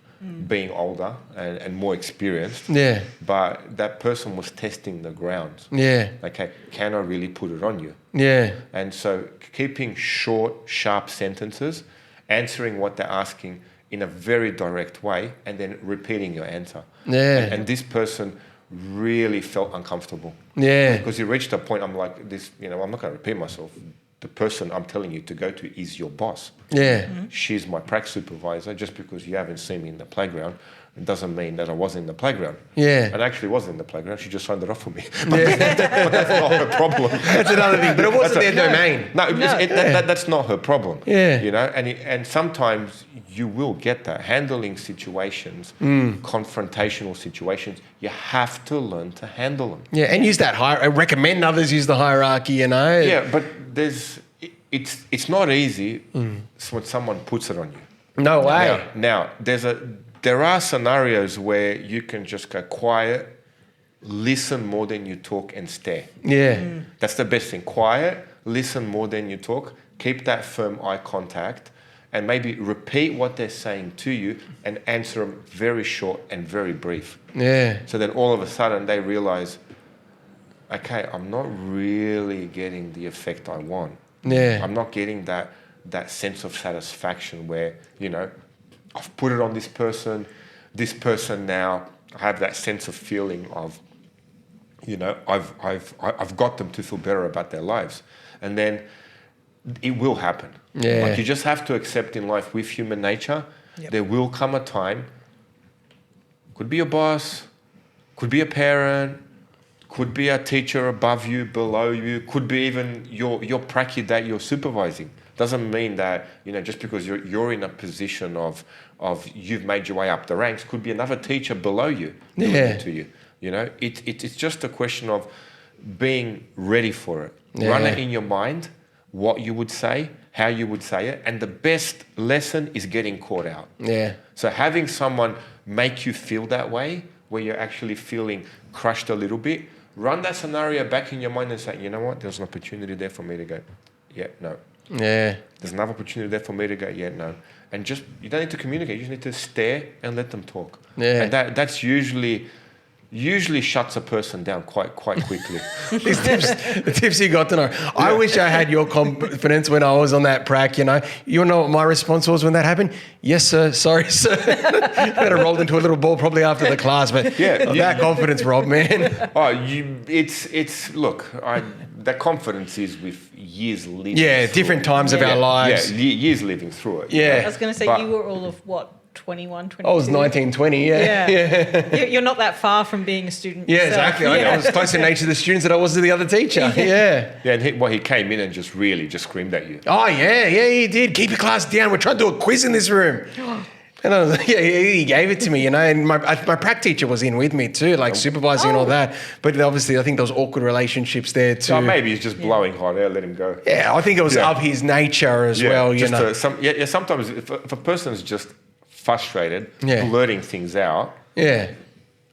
being older and more experienced. Yeah. But that person was testing the ground. Yeah. Okay, can I really put it on you? Yeah. And so keeping short, sharp sentences, answering what they're asking in a very direct way, and then repeating your answer. Yeah. And this person really felt uncomfortable. Yeah. Because he reached a point, I'm like, this, you know, I'm not going to repeat myself. The person I'm telling you to go to is your boss. Yeah. She's my prac supervisor. Just because you haven't seen me in the playground, it doesn't mean that I was in the playground. Yeah. And I actually was in the playground. She just signed it off for me. But that's not her problem. That's another thing. But it wasn't their domain. That's not her problem. Yeah. You know, and sometimes you will get that. Handling situations, confrontational situations, you have to learn to handle them. Yeah, and use that recommend others use the hierarchy, you know. Yeah, but it's not easy when someone puts it on you. No way. Now there are scenarios where you can just go quiet, listen more than you talk, and stare. Yeah. That's the best thing. Quiet, listen more than you talk, keep that firm eye contact, and maybe repeat what they're saying to you and answer them very short and very brief. Yeah. So then all of a sudden they realize, okay, I'm not really getting the effect I want. Yeah. I'm not getting that sense of satisfaction where, you know, I've put it on this person now, I have that sense of feeling of, you know, I've got them to feel better about their lives. And then it will happen. Yeah. Like you just have to accept in life with human nature, there will come a time, could be a boss, could be a parent, could be a teacher above you, below you, could be even your pracky that you're supervising. Doesn't mean that, you know, just because you're in a position of you've made your way up the ranks, could be another teacher below you doing to you. You know, it's just a question of being ready for it. Run it in your mind, what you would say, how you would say it, and the best lesson is getting caught out. Yeah. So having someone make you feel that way, where you're actually feeling crushed a little bit, run that scenario back in your mind and say, you know what, there's an opportunity there for me to go, yeah, no. Yeah. There's another opportunity there for me to go, yeah, no. And just, you don't need to communicate, you just need to stare and let them talk. Yeah. And that's usually shuts a person down quite quickly. The tips you got to know. I wish I had your confidence when I was on that prac, you know. You know what my response was when that happened? Yes, sir. Sorry, sir. I'd have rolled into a little ball probably after the class, but that confidence, Rob, man. That confidence is with years living. Yeah, different times of our lives. Yeah, years living through it. Yeah. I was going to say, you were all of what, 21, 22? I was 19, 20, yeah. You're not that far from being a student Yeah, yourself. exactly. I was close in nature to the students that I was to the other teacher. Yeah. Yeah, and he came in and just really just screamed at you. Oh, yeah, he did. Keep your class down. We're trying to do a quiz in this room. And I was like, yeah, he gave it to me, and my prac teacher was in with me too, like supervising and all that. But obviously, I think there was awkward relationships there too. So maybe he's just blowing hot air, let him go. Yeah, I think it was of his nature as well, you know. Sometimes if a person's just frustrated, Yeah. blurting things out, Yeah,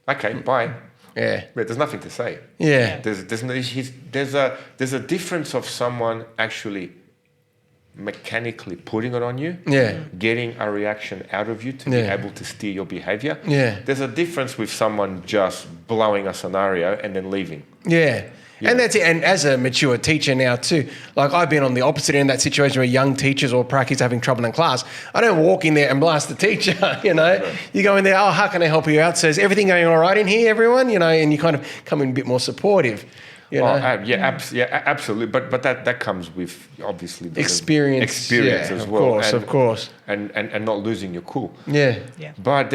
okay, bye. yeah, But there's nothing to say. yeah, There's a difference of someone actually mechanically putting it on you, yeah, getting a reaction out of you to be Yeah. able to steer your behavior. Yeah. There's a difference with someone just blowing a scenario and then leaving. yeah. And that's it. And as a mature teacher now too, like I've been on the opposite end of that situation where young teachers or practice having trouble in class. I don't walk in there and blast the teacher, you know. Right. You go in there, oh, how can I help you out? So is everything going all right in here, everyone? You know, and you kind of come in a bit more supportive, you know. Absolutely. But that comes with obviously the Experience as well. Of course. And not losing your cool. Yeah. Yeah. But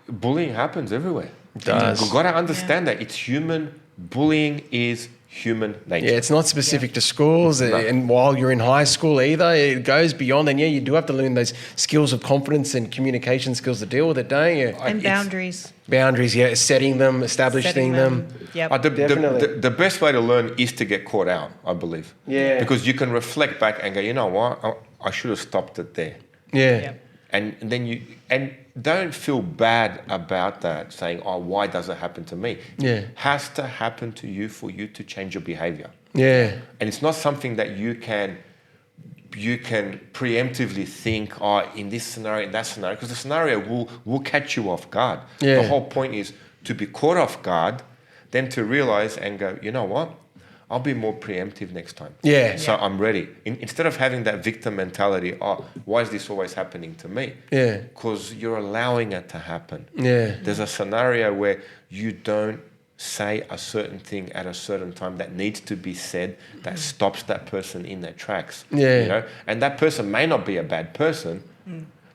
bullying happens everywhere. It does. You've got to understand that it's human. Bullying is human nature. Yeah, it's not specific to schools, and while you're in high school either, it goes beyond. And you do have to learn those skills of confidence and communication skills to deal with it, don't you? And boundaries. Boundaries, setting them, establishing them. Yep. Definitely. The best way to learn is to get caught out, I believe. Yeah. Because you can reflect back and go, you know what, I should have stopped it there. Yeah. Yep. And then don't feel bad about that, saying, oh, why does it happen to me? Yeah. It has to happen to you for you to change your behavior. Yeah. And it's not something that you can preemptively think, oh, in this scenario, in that scenario, because the scenario will catch you off guard. Yeah. The whole point is to be caught off guard, then to realize and go, you know what? I'll be more preemptive next time. Yeah. So I'm ready. Instead of having that victim mentality, oh, why is this always happening to me? Yeah. Because you're allowing it to happen. Yeah. There's a scenario where you don't say a certain thing at a certain time that needs to be said that stops that person in their tracks. Yeah. You know? And that person may not be a bad person.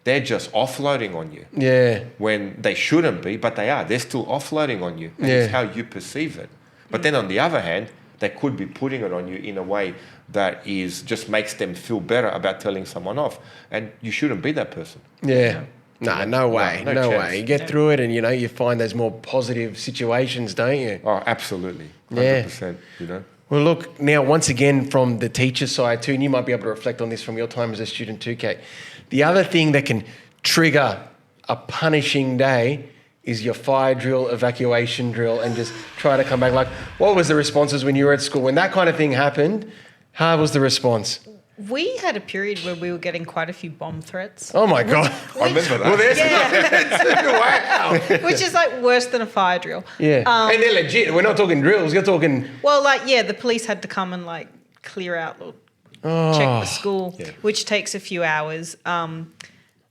They're just offloading on you. Yeah. When they shouldn't be, but they are. They're still offloading on you. And it's how you perceive it. But then on the other hand, they could be putting it on you in a way that just makes them feel better about telling someone off. And you shouldn't be that person. Yeah. No way. No No chance. way. You get through it and, you find those more positive situations, don't you? Oh, absolutely. Yeah. 100%, Well, look, now, once again, from the teacher side too, and you might be able to reflect on this from your time as a student too, Kate. The other thing that can trigger a punishing day is your fire drill, evacuation drill, and just try to come back. Like, what was the responses when you were at school? When that kind of thing happened, how was the response? We had a period where we were getting quite a few bomb threats. Oh, my God. I remember that. Well, there's Yeah. wow. Which is like worse than a fire drill. Yeah. And they're legit. We're not talking drills. You're talking... Well, the police had to come and clear out or check the school, which takes a few hours.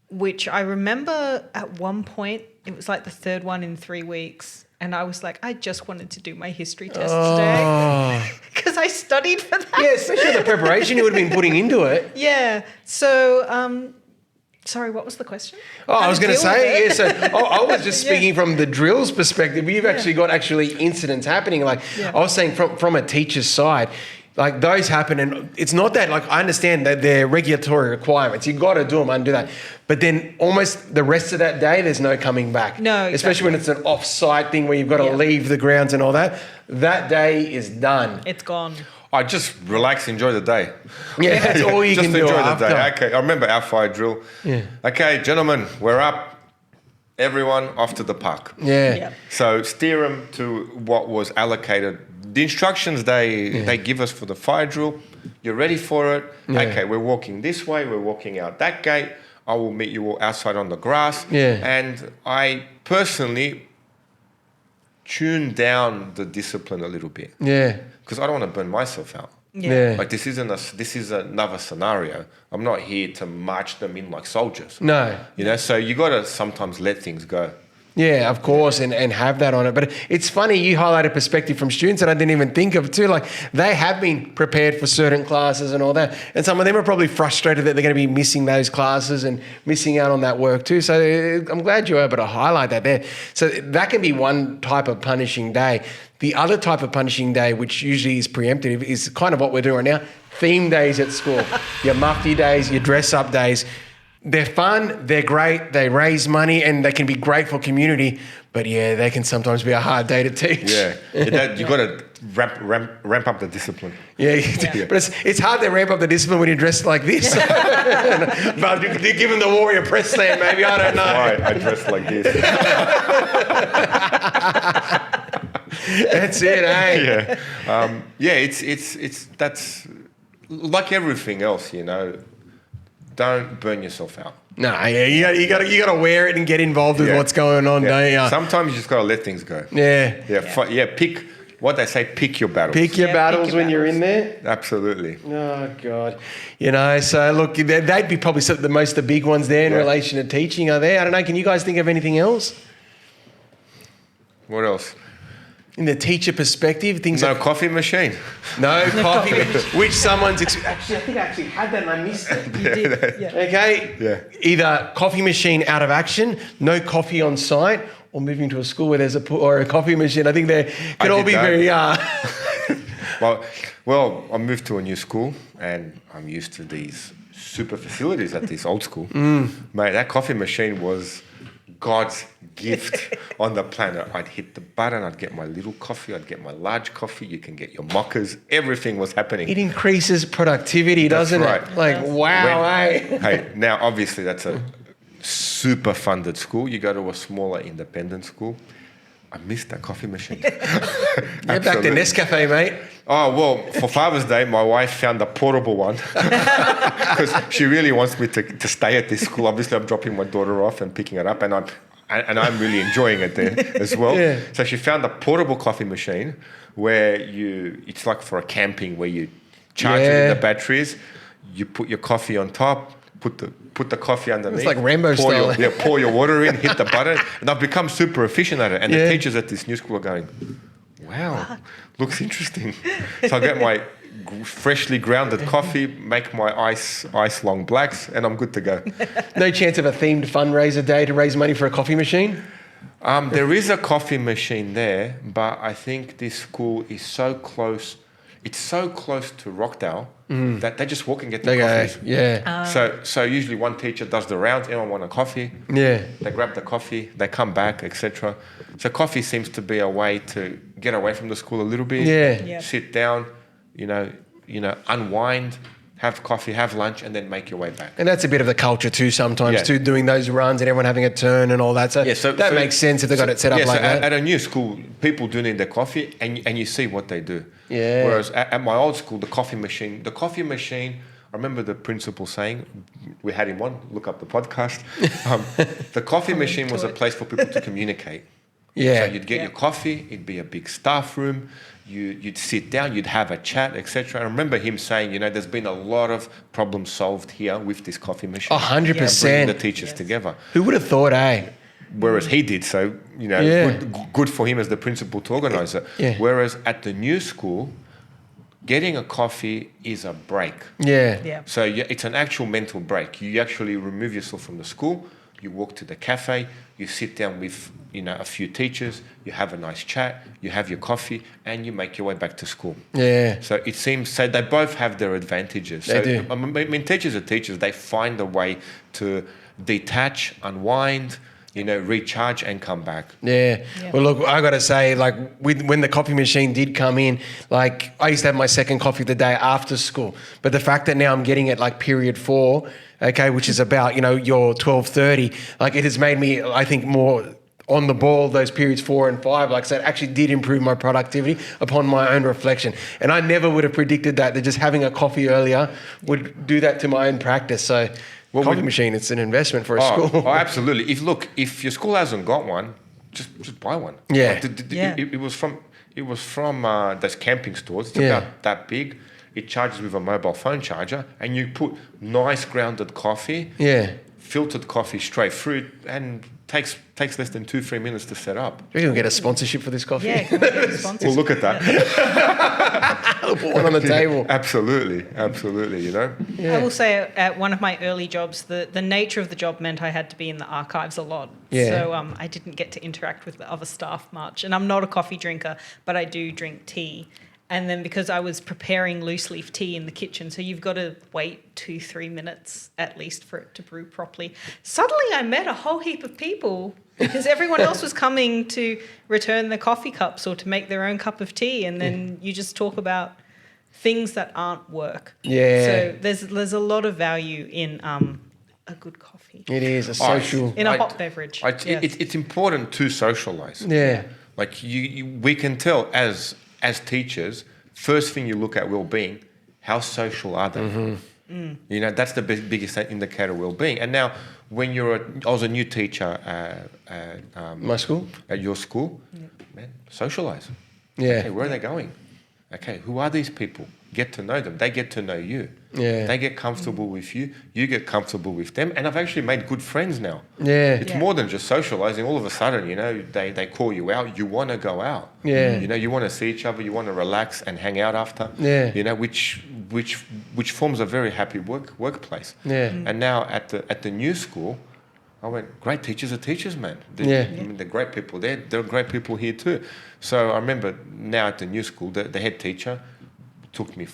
Which I remember at one point, it was like the third one in 3 weeks. And I was like, I just wanted to do my history test today because I studied for that. Yeah, especially the preparation you would have been putting into it. Yeah. So, sorry, what was the question? Oh, I was going to say, so I was just Yeah. speaking from the drills perspective. You've actually got incidents happening. Like I was saying from a teacher's side, like those happen, and it's not that, like, I understand that they're regulatory requirements. You've got to do them, undo that. But then almost the rest of that day, there's no coming back. No, especially when it's an off-site thing where you've got to leave the grounds and all that. That day is done. It's gone. I just relax, enjoy the day. Yeah, that's all you Just can do enjoy the after. day. Okay, I remember our fire drill. Yeah. Okay, gentlemen, we're up. Everyone off to the park. Yeah. Yep. So steer them to what was allocated. The instructions they give us for the fire drill, you're ready for it. Yeah. Okay, we're walking this way, we're walking out that gate. I will meet you all outside on the grass. Yeah. And I personally tune down the discipline a little bit Yeah. because I don't want to burn myself out. Yeah. Like this is another scenario. I'm not here to march them in like soldiers. No. So you got to sometimes let things go. Yeah, of course, and have that on it. But it's funny, you highlight a perspective from students that I didn't even think of too. Like, they have been prepared for certain classes and all that. And some of them are probably frustrated that they're going to be missing those classes and missing out on that work too. So I'm glad you were able to highlight that there. So that can be one type of punishing day. The other type of punishing day, which usually is preemptive, is kind of what we're doing right now. Theme days at school. Your mufti days, your dress-up days. they're fun, they're great, they raise money, and they can be great for community. But yeah, they can sometimes be a hard day to teach. Yeah, you got to ramp up the discipline. Yeah, you do. But it's hard to ramp up the discipline when you're dressed like this. But you give them the warrior press stand, maybe, I don't know. Right, I dress like this. That's it, eh? Yeah, it's that's like everything else, you know. Don't burn yourself out. No, yeah, you got to wear it and get involved with what's going on, don't you? Sometimes you just got to let things go. Yeah. Pick what they say. Pick your battles. Pick your battles when you're in there. Absolutely. Oh God, you know. So look, they'd be probably the big ones there in relation to teaching. Are there? I don't know. Can you guys think of anything else? What else? In the teacher perspective, things No like coffee machine. no coffee, which someone's actually, I think I actually had that and I missed it. You did. Yeah. Okay. Yeah. Either coffee machine out of action, no coffee on site, or moving to a school where there's a coffee machine. I think they could all be very. Well, I moved to a new school and I'm used to these super facilities at this old school. Mate, that coffee machine was God's gift on the planet. I'd hit the button, I'd get my little coffee, I'd get my large coffee, you can get your mockers, everything was happening. It increases productivity, doesn't right. it? Like, wow, Hey, now obviously that's a super funded school. You go to a smaller independent school. I missed that coffee machine. Get back to Nescafe, mate. Oh, well, for Father's Day, my wife found a portable one because she really wants me to stay at this school. Obviously, I'm dropping my daughter off and picking it up, and I'm really enjoying it there as well. Yeah. So she found a portable coffee machine where it's like for a camping where you charge it in the batteries, you put your coffee on top, put the coffee underneath. It's like Rambo style. Pour your water in, hit the button, and I've become super efficient at it. And the teachers at this new school are going, wow, looks interesting. So I get my freshly grounded coffee, make my ice long blacks, and I'm good to go. No chance of a themed fundraiser day to raise money for a coffee machine? There is a coffee machine there, but I think this school is so close. It's so close to Rockdale that they just walk and get their coffees. Yeah. So usually one teacher does the rounds. Everyone want a coffee. Yeah. They grab the coffee. They come back, etc. So coffee seems to be a way to get away from the school a little bit. Yeah. Sit down, unwind, have coffee, have lunch, and then make your way back. And that's a bit of the culture too sometimes, too, doing those runs and everyone having a turn and all that. So, that makes sense if they've got it set up like that. At a new school, people do need their coffee and you see what they do. Yeah. Whereas at my old school, the coffee machine, I remember the principal saying, we had him on, look up the podcast, the coffee machine was a place for people to communicate. Yeah. So you'd get your coffee, it'd be a big staff room, you'd sit down, you'd have a chat, etc. I remember him saying, there's been a lot of problems solved here with this coffee machine. 100%. Bringing the teachers together. Who would have thought, eh? Whereas he did so, good for him as the principal to organise it. Yeah. Whereas at the new school, getting a coffee is a break. Yeah. So it's an actual mental break. You actually remove yourself from the school, you walk to the cafe, you sit down with a few teachers, you have a nice chat, you have your coffee, and you make your way back to school. Yeah. So it seems they both have their advantages. They do. I mean, teachers are teachers. They find a way to detach, unwind, recharge and come back. Yeah. Well, look, I got to say, when the coffee machine did come in, I used to have my second coffee the day after school. But the fact that now I'm getting it period 4, okay, which is about, your 12:30, it has made me, I think, more on the ball those periods 4 and 5. So it actually did improve my productivity upon my own reflection. And I never would have predicted that just having a coffee earlier would do that to my own practice. So coffee machine, it's an investment for a school. Oh, absolutely. If your school hasn't got one, just buy one. Yeah. It was from those camping stores. It's about that big. It charges with a mobile phone charger, and you put nice grounded coffee, filtered coffee straight through, and takes less than 2-3 minutes to set up. You can get a sponsorship for this coffee. Yeah, can we get a sponsorship? Well, look at that. I'll put one on the table. Absolutely. I will say at one of my early jobs, the nature of the job meant I had to be in the archives a lot. Yeah. So I didn't get to interact with the other staff much. And I'm not a coffee drinker, but I do drink tea. And then because I was preparing loose leaf tea in the kitchen, so you've got to wait 2-3 minutes at least for it to brew properly. Suddenly I met a whole heap of people because everyone else was coming to return their coffee cups or to make their own cup of tea. And then you just talk about things that aren't work. Yeah. So there's a lot of value in a good coffee. It is a social. In a hot beverage. It's important to socialize. Yeah. Like we can tell as teachers, first thing you look at well-being, how social are they? Mm-hmm. You know, that's the biggest indicator of well-being. And now, when I was a new teacher at My school? at your school, man, socialize. Yeah. Okay, where are they going? Okay, who are these people? Get to know them. They get to know you. Yeah. They get comfortable with you. You get comfortable with them. And I've actually made good friends now. Yeah. It's more than just socializing. All of a sudden, you know, they call you out. You want to go out. Yeah. You know, you want to see each other. You want to relax and hang out after. Yeah. You know, which forms a very happy workplace. Yeah. And now at the new school, I went, great teachers are teachers, man. I mean, they're great people. There are great people here too. So I remember now at the new school, the head teacher took me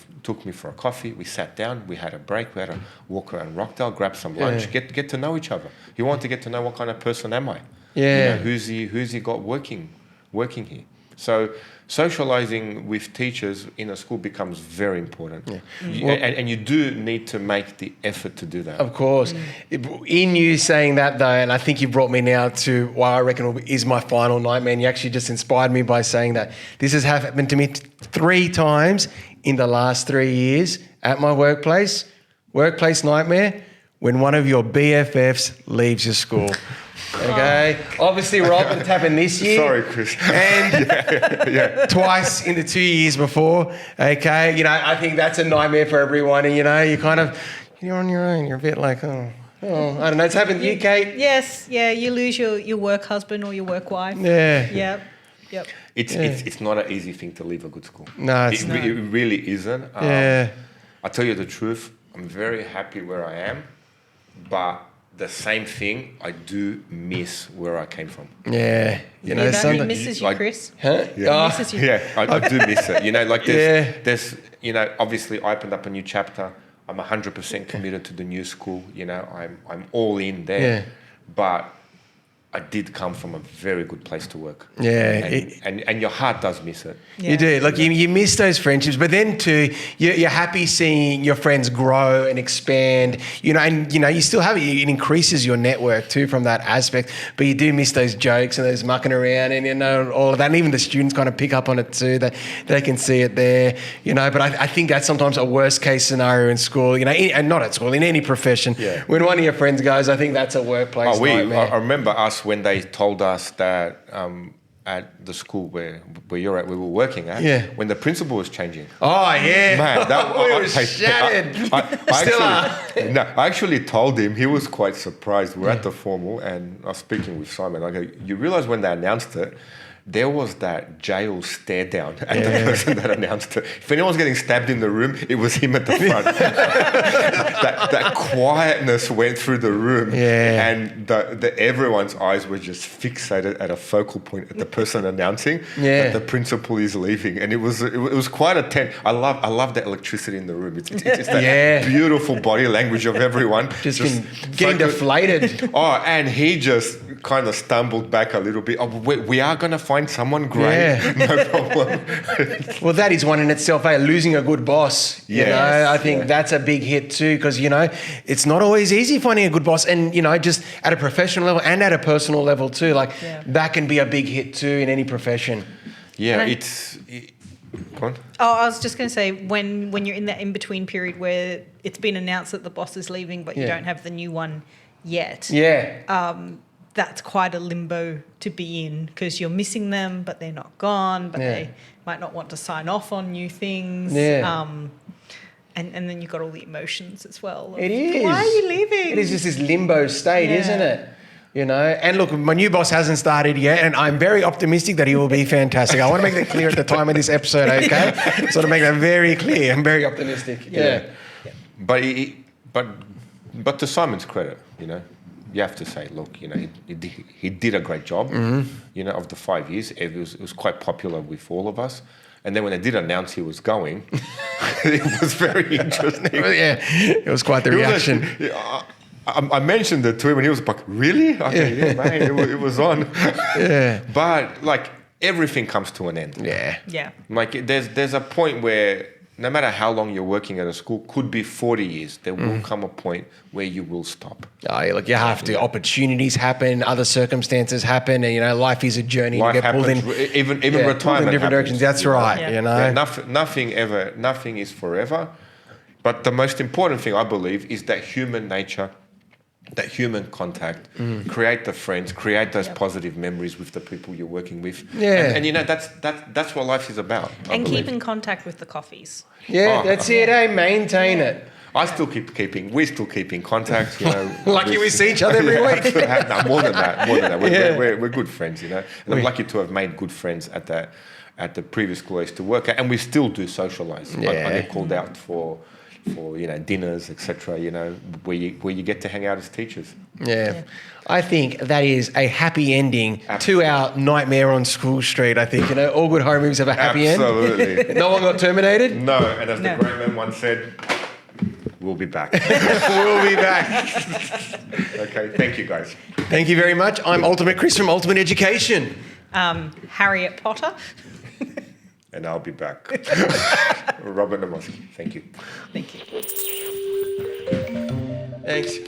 for a coffee. We sat down. We had a break. We had a walk around Rockdale, grab some lunch, get to know each other. He wanted to get to know what kind of person am I. Yeah. You know, who's he got working here. So socializing with teachers in a school becomes very important. Yeah. And you do need to make the effort to do that. Of course. In you saying that, though, and I think you brought me now to what I reckon is my final nightmare, and you actually just inspired me by saying that. This has happened to me 3 times in the last 3 years at my workplace. Workplace nightmare, when one of your BFFs leaves your school. Okay, obviously Rob, it's happened this year. Sorry, Chris. And twice in the 2 years before. Okay, you know, I think that's a nightmare for everyone. And you know, you're on your own. You're a bit like, oh, I don't know. It's happened to you, Kate. Yes, yeah. You lose your work husband or your work wife. Yeah. Yep. It's not an easy thing to leave a good school. No, it really isn't. I tell you the truth. I'm very happy where I am, but the same thing, I do miss where I came from. Yeah. You know, he misses you, Chris. Huh? Yeah. He misses you. Yeah, I do miss it. You know, like there's, you know, obviously I opened up a new chapter. I'm 100% committed to the new school. You know, I'm all in there. Yeah. But I did come from a very good place to work. Yeah. And your heart does miss it. Yeah. You do. Like you miss those friendships, but then too, you're happy seeing your friends grow and expand, you know, and, you know, you still have it. It increases your network too from that aspect, but you do miss those jokes and those mucking around and, you know, all of that. And even the students kind of pick up on it too. They can see it there, you know, but I think that's sometimes a worst case scenario in school, you know, and not at school, in any profession. Yeah. When one of your friends goes, I think that's a workplace nightmare. I remember us when they told us that at the school where you're at, we were working at, when the principal was changing. Oh, yeah. Man, we were shattered. I actually told him, he was quite surprised. We're at the formal and I was speaking with Simon. I go, you realise when they announced it, there was that jail stare down at the person that announced it. If anyone's getting stabbed in the room, it was him at the front. that quietness went through the room, and everyone's eyes were just fixated at a focal point at the person announcing that the principal is leaving, and it was quite a tense. I love the electricity in the room. It's that beautiful body language of everyone just getting deflated. Oh, and he just kind of stumbled back a little bit. Oh, we are going to find someone great. Yeah. No problem. Well, that is one in itself, losing a good boss. You know, I think that's a big hit too, because, you know, it's not always easy finding a good boss. And, you know, just at a Yeah. professional level and at a personal level too, like that can be a big hit too in any profession. Yeah, go on. Oh, I was just going to say, when you're in that in-between period where it's been announced that the boss is leaving, but you don't have the new one yet. Yeah. That's quite a limbo to be in, because you're missing them, but they're not gone, but they might not want to sign off on new things. Yeah. And then you've got all the emotions as well. It is. Why are you leaving? It is just this limbo state, isn't it? You know, and look, my new boss hasn't started yet, and I'm very optimistic that he will be fantastic. I want to make that clear at the time of this episode, okay? Sort of make that very clear. I'm very optimistic. Yeah. But to Simon's credit, you know, you have to say, look, you know, he did a great job. Mm-hmm. You know, of the 5 years, it was quite popular with all of us. And then when they did announce he was going, it was very interesting. Yeah, it was quite the reaction. I mentioned it to him and he was like, really? Okay, yeah, mate, it was on. Yeah. But like everything comes to an end. Yeah. Yeah. Like there's a point where no matter how long you're working at a school, could be 40 years, there will come a point where you will stop. Oh, like you have to. Opportunities happen, other circumstances happen, and life is a journey. Life you get pulled happens, in, even pulled in retirement different directions. That's right. Yeah. Yeah, nothing is forever. But the most important thing I believe is that human nature, that human contact, create the friends, create those positive memories with the people you're working with. Yeah. And that's what life is about. I And believe. keep in contact with the coffees. Yeah, that's it. Maintain it. we still keep in contact. Lucky we see each other every week. No, more than that. We're good friends, And I'm lucky to have made good friends at the previous school I used to work at, and we still do socialise. I get called out for dinners, etc. Where you get to hang out as teachers. Yeah. I think that is a happy ending to our nightmare on School Street. I think all good horror movies have a happy end. Absolutely. No one got terminated. No, and as No. the great man once said, we'll be back. We'll be back. Okay, thank you guys. Thank you very much. I'm Ultimate Chris from Ultimate Education. Harriet Potter. And I'll be back. Robert Namoski. Thank you. Thank you. Thanks.